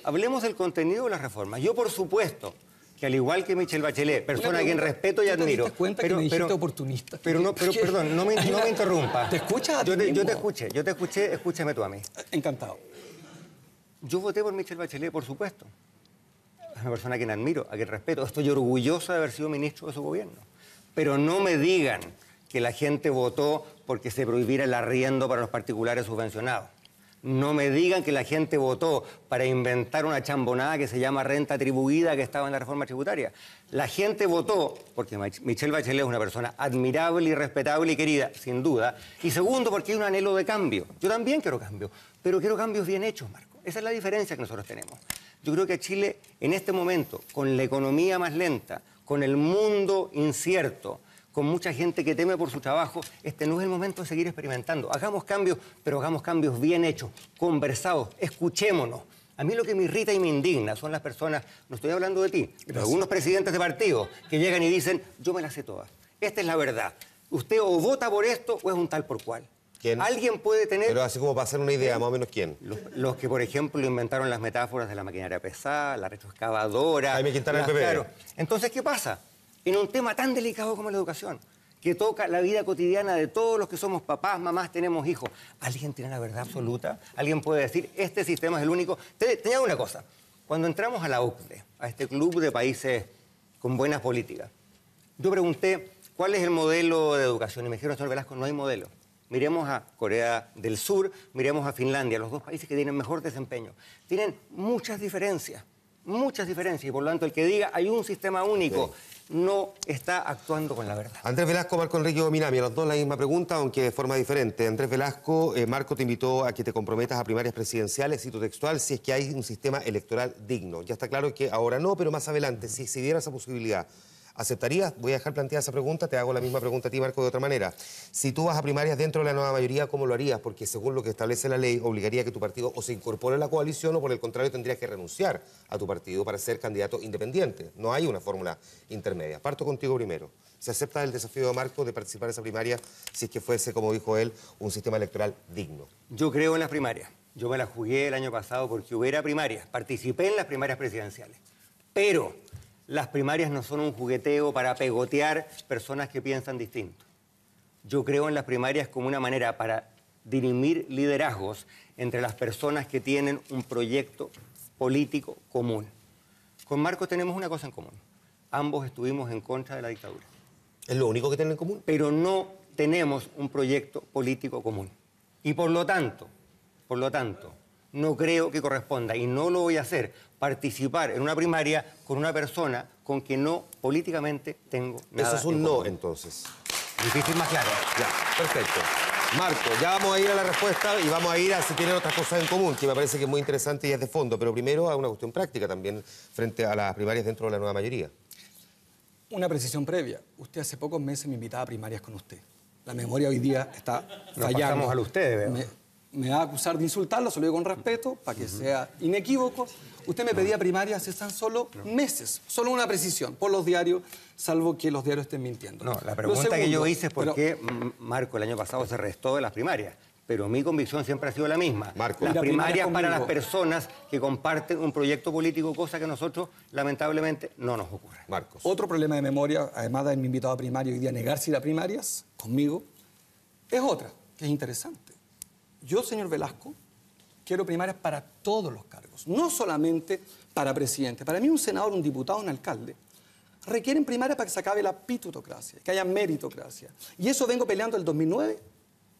Speaker 12: Hablemos del contenido de las reformas. Yo, por supuesto, que al igual que Michelle Bachelet, persona a quien respeto y admiro...
Speaker 11: ¿Te das cuenta que me dijiste oportunista?
Speaker 12: Pero perdón, no me interrumpa.
Speaker 11: ¿Te escuchas a ti
Speaker 12: Yo
Speaker 11: mismo?
Speaker 12: te escuché, escúchame tú a mí.
Speaker 11: Encantado.
Speaker 12: Yo voté por Michelle Bachelet, por supuesto. Es una persona a quien admiro, a quien respeto. Estoy orgullosa de haber sido ministro de su gobierno. Pero no me digan que la gente votó porque se prohibiera el arriendo para los particulares subvencionados. No me digan que la gente votó para inventar una chambonada que se llama renta atribuida que estaba en la reforma tributaria. La gente votó porque Michelle Bachelet es una persona admirable y respetable y querida, sin duda. Y segundo, porque hay un anhelo de cambio. Yo también quiero cambio, pero quiero cambios bien hechos, Marco. Esa es la diferencia que nosotros tenemos. Yo creo que Chile, en este momento, con la economía más lenta, con el mundo incierto, con mucha gente que teme por su trabajo, este no es el momento de seguir experimentando. Hagamos cambios, pero hagamos cambios bien hechos, conversados, escuchémonos. A mí lo que me irrita y me indigna son las personas, no estoy hablando de ti, pero algunos presidentes de partidos que llegan y dicen, yo me las sé todas. Esta es la verdad. Usted o vota por esto o es un tal por cual.
Speaker 9: ¿Quién?
Speaker 12: Alguien puede tener...
Speaker 9: Pero así como para hacer una idea, más o menos, ¿quién?
Speaker 12: Los que, por ejemplo, inventaron las metáforas de la maquinaria pesada, la retroexcavadora...
Speaker 9: Jaime Quintana, el PP.
Speaker 12: Claro. Entonces, ¿qué pasa? En un tema tan delicado como la educación, que toca la vida cotidiana de todos los que somos papás, mamás, tenemos hijos, ¿alguien tiene la verdad absoluta? ¿Alguien puede decir, este sistema es el único? Te digo una cosa. Cuando entramos a la OCDE, a este club de países con buenas políticas, yo pregunté, ¿cuál es el modelo de educación? Y me dijeron, señor Velasco, no hay modelo. Miremos a Corea del Sur, miremos a Finlandia, los dos países que tienen mejor desempeño. Tienen muchas diferencias, y por lo tanto el que diga hay un sistema único no está actuando con la verdad.
Speaker 9: Andrés Velasco, Marco Enrique Minami, a los dos la misma pregunta, aunque de forma diferente. Andrés Velasco, Marco te invitó a que te comprometas a primarias presidenciales, cito textual, si es que hay un sistema electoral digno. Ya está claro que ahora no, pero más adelante, si se diera esa posibilidad, ¿aceptarías? Voy a dejar planteada esa pregunta, te hago la misma pregunta a ti, Marco, de otra manera. Si tú vas a primarias dentro de la nueva mayoría, ¿cómo lo harías? Porque según lo que establece la ley, obligaría a que tu partido o se incorpore a la coalición o por el contrario tendrías que renunciar a tu partido para ser candidato independiente. No hay una fórmula intermedia. Parto contigo primero. ¿Se acepta el desafío de Marco de participar en esa primaria si es que fuese, como dijo él, un sistema electoral digno?
Speaker 12: Yo creo en las primarias. Yo me las jugué el año pasado porque hubiera primarias. Participé en las primarias presidenciales. Pero las primarias no son un jugueteo para pegotear personas que piensan distinto. Yo creo en las primarias como una manera para dirimir liderazgos entre las personas que tienen un proyecto político común. Con Marco tenemos una cosa en común. Ambos estuvimos en contra de la dictadura.
Speaker 9: ¿Es lo único que tienen en común?
Speaker 12: Pero no tenemos un proyecto político común. Y por lo tanto, no creo que corresponda, y no lo voy a hacer, participar en una primaria con una persona con quien no políticamente tengo nada.
Speaker 9: Eso es un no, entonces.
Speaker 12: Difícil más claro.
Speaker 9: Ya, perfecto. Marco, ya vamos a ir a la respuesta y vamos a ir a si tienen otras cosas en común, que me parece que es muy interesante y es de fondo, pero primero a una cuestión práctica también frente a las primarias dentro de la nueva mayoría.
Speaker 11: Una precisión previa. Usted hace pocos meses me invitaba a primarias con usted. La memoria hoy día está fallando.
Speaker 12: Nos pasamos a ustedes, veo.
Speaker 11: Me va a acusar de insultarlo, se lo digo con respeto, para que sea inequívoco. Usted me pedía primarias hace tan solo meses. Solo una precisión, por los diarios, salvo que los diarios estén mintiendo.
Speaker 12: No, la pregunta que yo hice es por qué Marco el año pasado se restó de las primarias. Pero mi convicción siempre ha sido la misma.
Speaker 9: Marco,
Speaker 12: las primarias para las personas que comparten un proyecto político, cosa que a nosotros, lamentablemente, no nos ocurre.
Speaker 9: Marcos.
Speaker 11: Otro problema de memoria, además de haberme invitado a primaria hoy día a negarse ir a primarias conmigo, es otra, que es interesante. Yo, señor Velasco, quiero primarias para todos los cargos, no solamente para presidente. Para mí un senador, un diputado, un alcalde, requieren primarias para que se acabe la pitutocracia, que haya meritocracia. Y eso vengo peleando el 2009,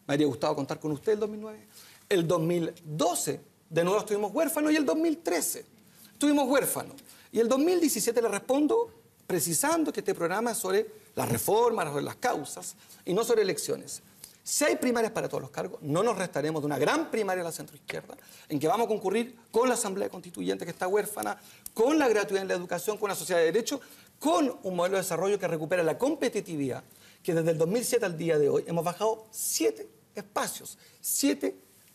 Speaker 11: me habría gustado contar con usted el 2009, el 2012, de nuevo estuvimos huérfanos, y el 2013 estuvimos huérfanos. Y el 2017 le respondo precisando que este programa es sobre las reformas, sobre las causas, y no sobre elecciones. Si hay primarias para todos los cargos, no nos restaremos de una gran primaria a la centroizquierda, en que vamos a concurrir con la Asamblea Constituyente, que está huérfana, con la gratuidad en la educación, con una sociedad de derecho, con un modelo de desarrollo que recupera la competitividad, que desde el 2007 al día de hoy hemos bajado 7 espacios, 7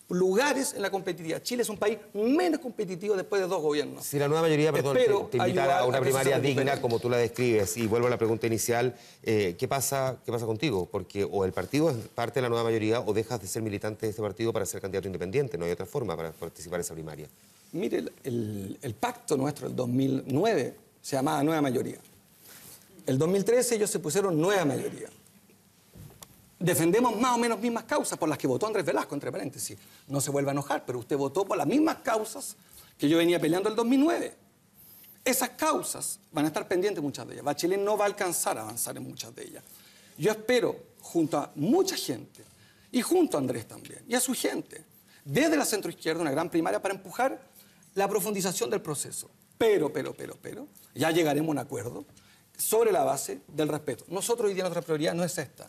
Speaker 11: lugares en la competitividad. Chile es un país menos competitivo después de 2 gobiernos.
Speaker 9: Si la nueva mayoría, perdón, te invitara a una primaria digna como tú la describes, y vuelvo a la pregunta inicial, ¿qué pasa contigo? Porque o el partido es parte de la nueva mayoría o dejas de ser militante de este partido para ser candidato independiente. No hay otra forma para participar en esa primaria.
Speaker 11: Mire, el pacto nuestro del 2009 se llamaba Nueva Mayoría. El 2013 ellos se pusieron Nueva Mayoría. Defendemos más o menos mismas causas por las que votó Andrés Velasco, entre paréntesis. No se vuelva a enojar, pero usted votó por las mismas causas que yo venía peleando el 2009. Esas causas van a estar pendientes muchas de ellas. Bachelet no va a alcanzar a avanzar en muchas de ellas. Yo espero, junto a mucha gente, y junto a Andrés también, y a su gente, desde la centroizquierda, una gran primaria para empujar la profundización del proceso. Pero, ya llegaremos a un acuerdo sobre la base del respeto. Nosotros hoy día nuestra prioridad no es esta.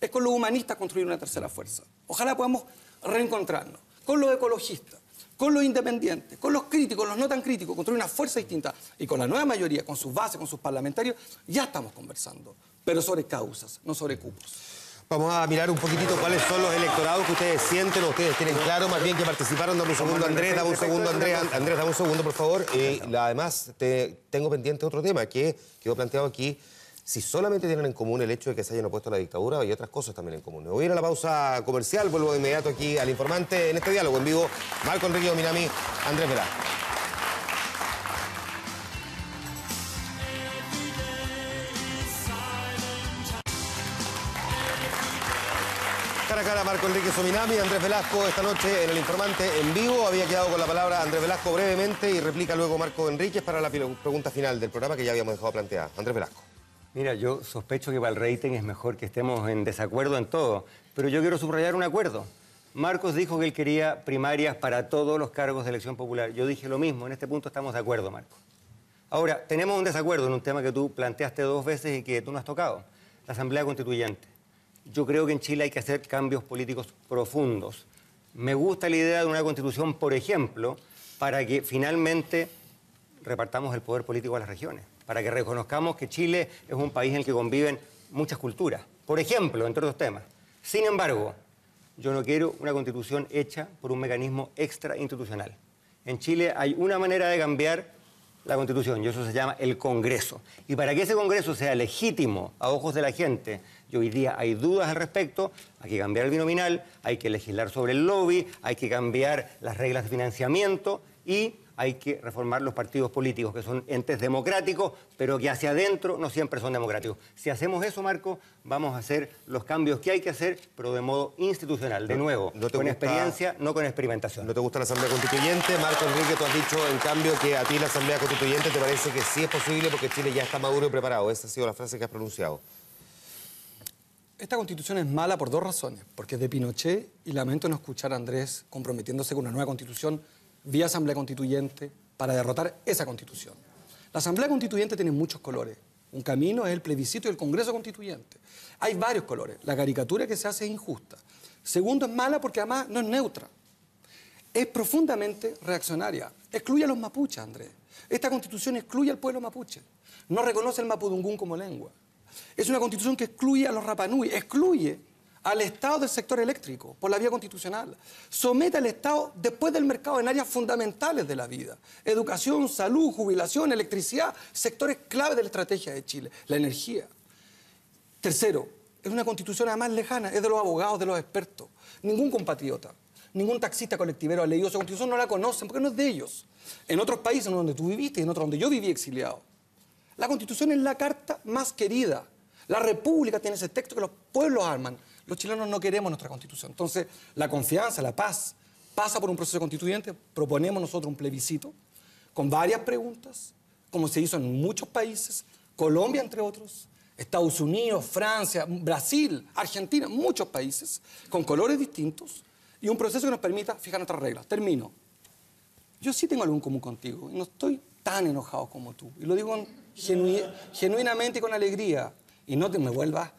Speaker 11: Es con los humanistas construir una tercera fuerza. Ojalá podamos reencontrarnos con los ecologistas, con los independientes, con los críticos, los no tan críticos, construir una fuerza distinta. Y con la nueva mayoría, con sus bases, con sus parlamentarios, ya estamos conversando. Pero sobre causas, no sobre cupos.
Speaker 9: Vamos a mirar un poquitito cuáles son los electorados que ustedes sienten o ustedes tienen claro, más bien que participaron. Dame un segundo, Andrés, dame un segundo, Andrés, dame un segundo, por favor. Además, tengo pendiente otro tema que quedó planteado aquí. Si solamente tienen en común el hecho de que se hayan opuesto a la dictadura, hay otras cosas también en común. Me voy a ir a la pausa comercial, vuelvo de inmediato aquí al informante en este diálogo en vivo. Marco Enrique Ominami, Andrés Velasco. Cara a cara, Marco Enrique Ominami, Andrés Velasco, esta noche en el informante en vivo. Había quedado con la palabra Andrés Velasco brevemente y replica luego Marco Enríquez para la pregunta final del programa que ya habíamos dejado planteada. Andrés Velasco.
Speaker 12: Mira, yo sospecho que para el rating es mejor que estemos en desacuerdo en todo, pero yo quiero subrayar un acuerdo. Marcos dijo que él quería primarias para todos los cargos de elección popular. Yo dije lo mismo, en este punto estamos de acuerdo, Marcos. Ahora, tenemos un desacuerdo en un tema que tú planteaste 2 veces y que tú no has tocado, la Asamblea Constituyente. Yo creo que en Chile hay que hacer cambios políticos profundos. Me gusta la idea de una constitución, por ejemplo, para que finalmente repartamos el poder político a las regiones, para que reconozcamos que Chile es un país en el que conviven muchas culturas, por ejemplo, entre otros temas. Sin embargo, yo no quiero una constitución hecha por un mecanismo extrainstitucional. En Chile hay una manera de cambiar la constitución y eso se llama el Congreso. Y para que ese Congreso sea legítimo a ojos de la gente, y hoy día hay dudas al respecto, hay que cambiar el binominal, hay que legislar sobre el lobby, hay que cambiar las reglas de financiamiento y hay que reformar los partidos políticos, que son entes democráticos, pero que hacia adentro no siempre son democráticos. Si hacemos eso, Marco, vamos a hacer los cambios que hay que hacer, pero de modo institucional, de nuevo, con experiencia, no con experimentación.
Speaker 9: ¿No te gusta la Asamblea Constituyente? Marco Enrique, tú has dicho, en cambio, que a ti la Asamblea Constituyente te parece que sí es posible porque Chile ya está maduro y preparado. Esa ha sido la frase que has pronunciado.
Speaker 11: Esta constitución es mala por dos razones, porque es de Pinochet y lamento no escuchar a Andrés comprometiéndose con una nueva constitución vía Asamblea Constituyente para derrotar esa constitución. La Asamblea Constituyente tiene muchos colores. Un camino es el plebiscito y el Congreso Constituyente. Hay varios colores. La caricatura que se hace es injusta. Segundo, es mala porque además no es neutra. Es profundamente reaccionaria. Excluye a los mapuches, Andrés. Esta constitución excluye al pueblo mapuche. No reconoce el mapudungún como lengua. Es una constitución que excluye a los Rapanui, excluye al Estado del sector eléctrico por la vía constitucional. Somete al Estado después del mercado en áreas fundamentales de la vida. Educación, salud, jubilación, electricidad, sectores clave de la estrategia de Chile. La energía. Tercero, es una constitución además lejana, es de los abogados, de los expertos. Ningún compatriota, ningún taxista colectivero ha leído esa constitución, no la conocen porque no es de ellos. En otros países donde tú viviste y en otros donde yo viví exiliado, la Constitución es la carta más querida. La República tiene ese texto que los pueblos arman. Los chilenos no queremos nuestra Constitución. Entonces, la confianza, la paz, pasa por un proceso constituyente. Proponemos nosotros un plebiscito con varias preguntas, como se hizo en muchos países, Colombia, entre otros, Estados Unidos, Francia, Brasil, Argentina, muchos países, con colores distintos, y un proceso que nos permita fijar nuestras reglas. Termino. Yo sí tengo algo en común contigo, y no estoy tan enojado como tú. Y lo digo genuinamente y con alegría. Y no te me vuelvas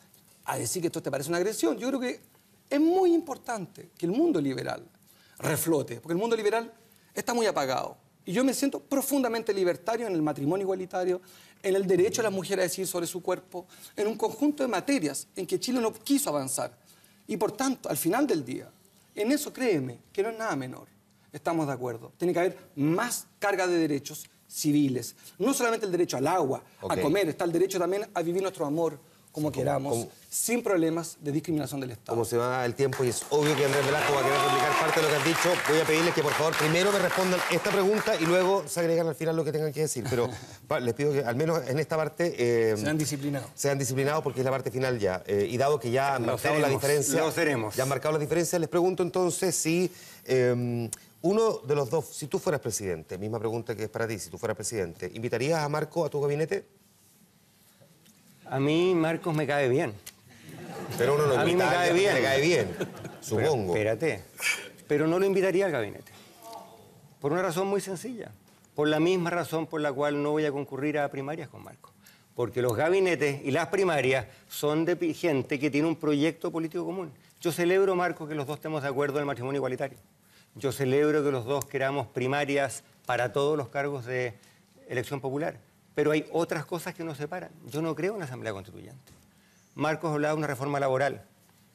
Speaker 11: a decir que esto te parece una agresión. Yo creo que es muy importante que el mundo liberal reflote, porque el mundo liberal está muy apagado. Y yo me siento profundamente libertario en el matrimonio igualitario, en el derecho de las mujeres a decidir sobre su cuerpo, en un conjunto de materias en que Chile no quiso avanzar. Y por tanto, al final del día, en eso créeme que no es nada menor. Estamos de acuerdo. Tiene que haber más carga de derechos civiles. No solamente el derecho al agua, a comer, está el derecho también a vivir nuestro amor como queramos, sin problemas de discriminación del Estado.
Speaker 9: Como se va el tiempo y es obvio que Andrés Velasco va a querer replicar parte de lo que has dicho, voy a pedirles que por favor primero me respondan esta pregunta y luego se agregan al final lo que tengan que decir. Pero les pido que al menos en esta parte...
Speaker 11: sean disciplinados.
Speaker 9: Sean disciplinados porque es la parte final ya. Y dado que ya han marcado la diferencia...
Speaker 12: Lo seremos.
Speaker 9: Ya han marcado la diferencia, les pregunto entonces si... uno de los dos, si tú fueras presidente, misma pregunta que es para ti, si tú fueras presidente, ¿invitarías a Marco a tu gabinete?
Speaker 12: A mí Marcos me cae bien.
Speaker 9: Pero uno no
Speaker 12: a mí me cae bien.
Speaker 9: Me cae bien, supongo.
Speaker 12: Pero, espérate, pero no lo invitaría al gabinete. Por una razón muy sencilla. Por la misma razón por la cual no voy a concurrir a primarias con Marcos. Porque los gabinetes y las primarias son de gente que tiene un proyecto político común. Yo celebro, Marcos, que los dos estemos de acuerdo en el matrimonio igualitario. Yo celebro que los dos queramos primarias para todos los cargos de elección popular. Pero hay otras cosas que nos separan. Yo no creo en la Asamblea Constituyente. Marcos hablaba de una reforma laboral.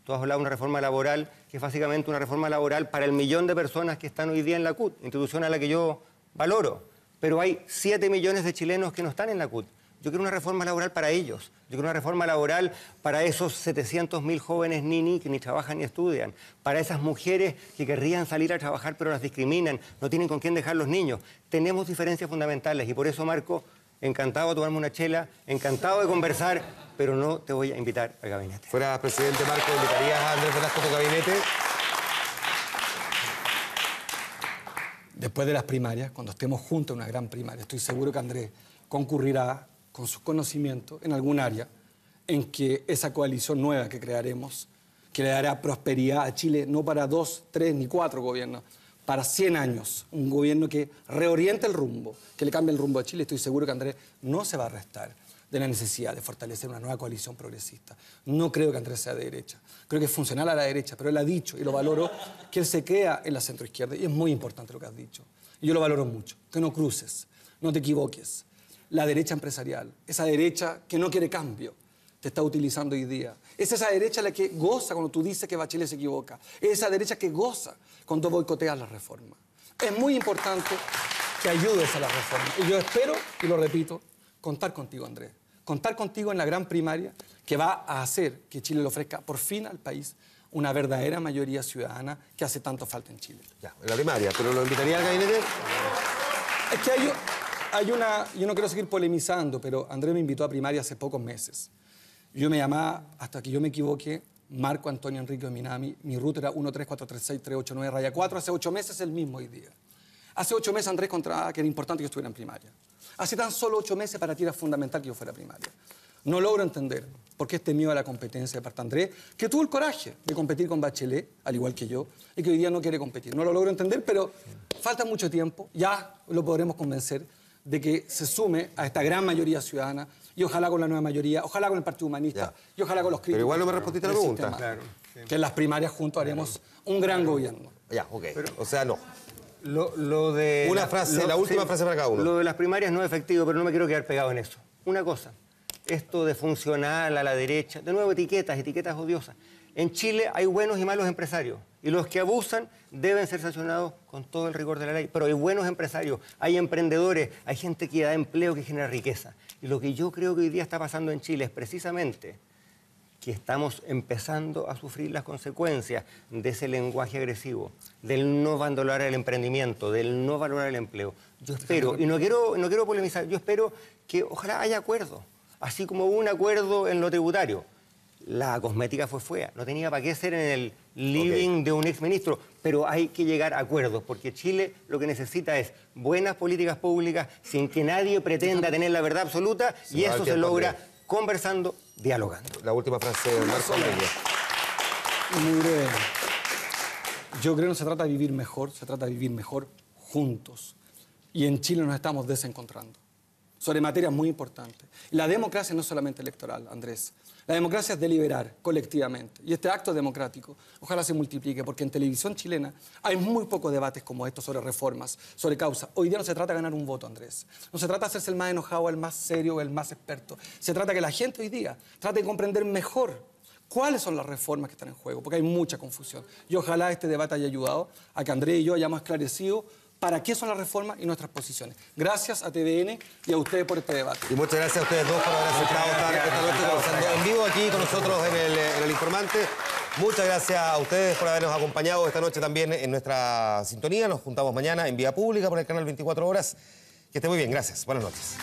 Speaker 12: Tú has hablado de una reforma laboral que es básicamente una reforma laboral para el millón de personas que están hoy día en la CUT, institución a la que yo valoro. Pero hay 7 millones de chilenos que no están en la CUT. Yo quiero una reforma laboral para ellos. Yo quiero una reforma laboral para esos 700.000 jóvenes nini que ni trabajan ni estudian. Para esas mujeres que querrían salir a trabajar pero las discriminan, no tienen con quién dejar los niños. Tenemos diferencias fundamentales y por eso, Marco, encantado de tomarme una chela, encantado de conversar, pero no te voy a invitar al gabinete.
Speaker 9: Fuera presidente, Marco, ¿invitarías a Andrés Velasco a tu gabinete?
Speaker 11: Después de las primarias, cuando estemos juntos en una gran primaria, estoy seguro que Andrés concurrirá con sus conocimientos en algún área en que esa coalición nueva que crearemos, que le dará prosperidad a Chile, no para 2, 3 ni 4 gobiernos, para 100 años, un gobierno que reoriente el rumbo, que le cambie el rumbo a Chile. Estoy seguro que Andrés no se va a restar de la necesidad de fortalecer una nueva coalición progresista. No creo que Andrés sea de derecha, creo que es funcional a la derecha, pero él ha dicho, y lo valoro, que él se queda en la centroizquierda, y es muy importante lo que has dicho, y yo lo valoro mucho, que no cruces, no te equivoques. La derecha empresarial, esa derecha que no quiere cambio, te está utilizando hoy día. Es esa derecha la que goza cuando tú dices que Bachelet se equivoca. Es esa derecha que goza cuando boicoteas la reforma. Es muy importante que ayudes a la reforma. Y yo espero, y lo repito, contar contigo, Andrés. Contar contigo en la gran primaria que va a hacer que Chile le ofrezca por fin al país una verdadera mayoría ciudadana que hace tanto falta en Chile.
Speaker 9: Ya, en la primaria, pero ¿lo invitaría al gabinete?
Speaker 11: Es que hay una... Yo no quiero seguir polemizando, pero Andrés me invitó a primaria hace pocos meses. Yo me llamaba, hasta que yo me equivoqué, Marco Antonio Enrique Minami. Mi ruta era 1346389-4. Hace 8 meses el mismo hoy día. Hace 8 meses Andrés encontraba que era importante que yo estuviera en primaria. Hace tan solo 8 meses para ti era fundamental que yo fuera a primaria. No logro entender por qué este miedo a la competencia de parte Andrés, que tuvo el coraje de competir con Bachelet, al igual que yo, y que hoy día no quiere competir. No lo logro entender, pero falta mucho tiempo. Ya lo podremos convencer de que se sume a esta gran mayoría ciudadana, y ojalá con la nueva mayoría, ojalá con el Partido Humanista, y ojalá con los críticos.
Speaker 9: Pero igual no me respondiste la pregunta.
Speaker 11: Sistema,
Speaker 9: claro,
Speaker 11: sí. Que en las primarias juntos haremos un gran gobierno.
Speaker 9: Ya, ok. O sea, no.
Speaker 12: Lo de...
Speaker 9: Una frase, la última frase para cada uno.
Speaker 12: Lo de las primarias no es efectivo, pero no me quiero quedar pegado en eso. Una cosa, esto de funcional a la derecha, de nuevo etiquetas odiosas. En Chile hay buenos y malos empresarios, y los que abusan deben ser sancionados con todo el rigor de la ley. Pero hay buenos empresarios, hay emprendedores, hay gente que da empleo, que genera riqueza. Y lo que yo creo que hoy día está pasando en Chile es precisamente que estamos empezando a sufrir las consecuencias de ese lenguaje agresivo, del no valorar el emprendimiento, del no valorar el empleo. Yo espero, y no quiero polemizar, yo espero que ojalá haya acuerdo, así como hubo un acuerdo en lo tributario. La cosmética fue fea, no tenía para qué ser en el living de un exministro, pero hay que llegar a acuerdos, porque Chile lo que necesita es buenas políticas públicas sin que nadie pretenda tener la verdad absoluta, y eso se logra conversando, dialogando.
Speaker 9: La última frase de Marco Aurelio.
Speaker 11: Muy breve. Yo creo que no se trata de vivir mejor, se trata de vivir mejor juntos. Y en Chile nos estamos desencontrando sobre materias muy importantes. Y la democracia no es solamente electoral, Andrés. La democracia es deliberar colectivamente. Y este acto democrático ojalá se multiplique, porque en televisión chilena hay muy pocos debates como estos sobre reformas, sobre causas. Hoy día no se trata de ganar un voto, Andrés. No se trata de hacerse el más enojado, el más serio, el más experto. Se trata de que la gente hoy día trate de comprender mejor cuáles son las reformas que están en juego, porque hay mucha confusión. Y ojalá este debate haya ayudado a que Andrés y yo hayamos esclarecido para qué son las reformas y nuestras posiciones. Gracias a TVN y a ustedes por este debate.
Speaker 9: Y muchas gracias a ustedes dos por haber aceptado estar esta noche conversando en vivo aquí con nosotros en el Informante. Muchas gracias a ustedes por habernos acompañado esta noche también en nuestra sintonía. Nos juntamos mañana en Vía Pública por el canal 24 Horas. Que esté muy bien. Gracias. Buenas noches.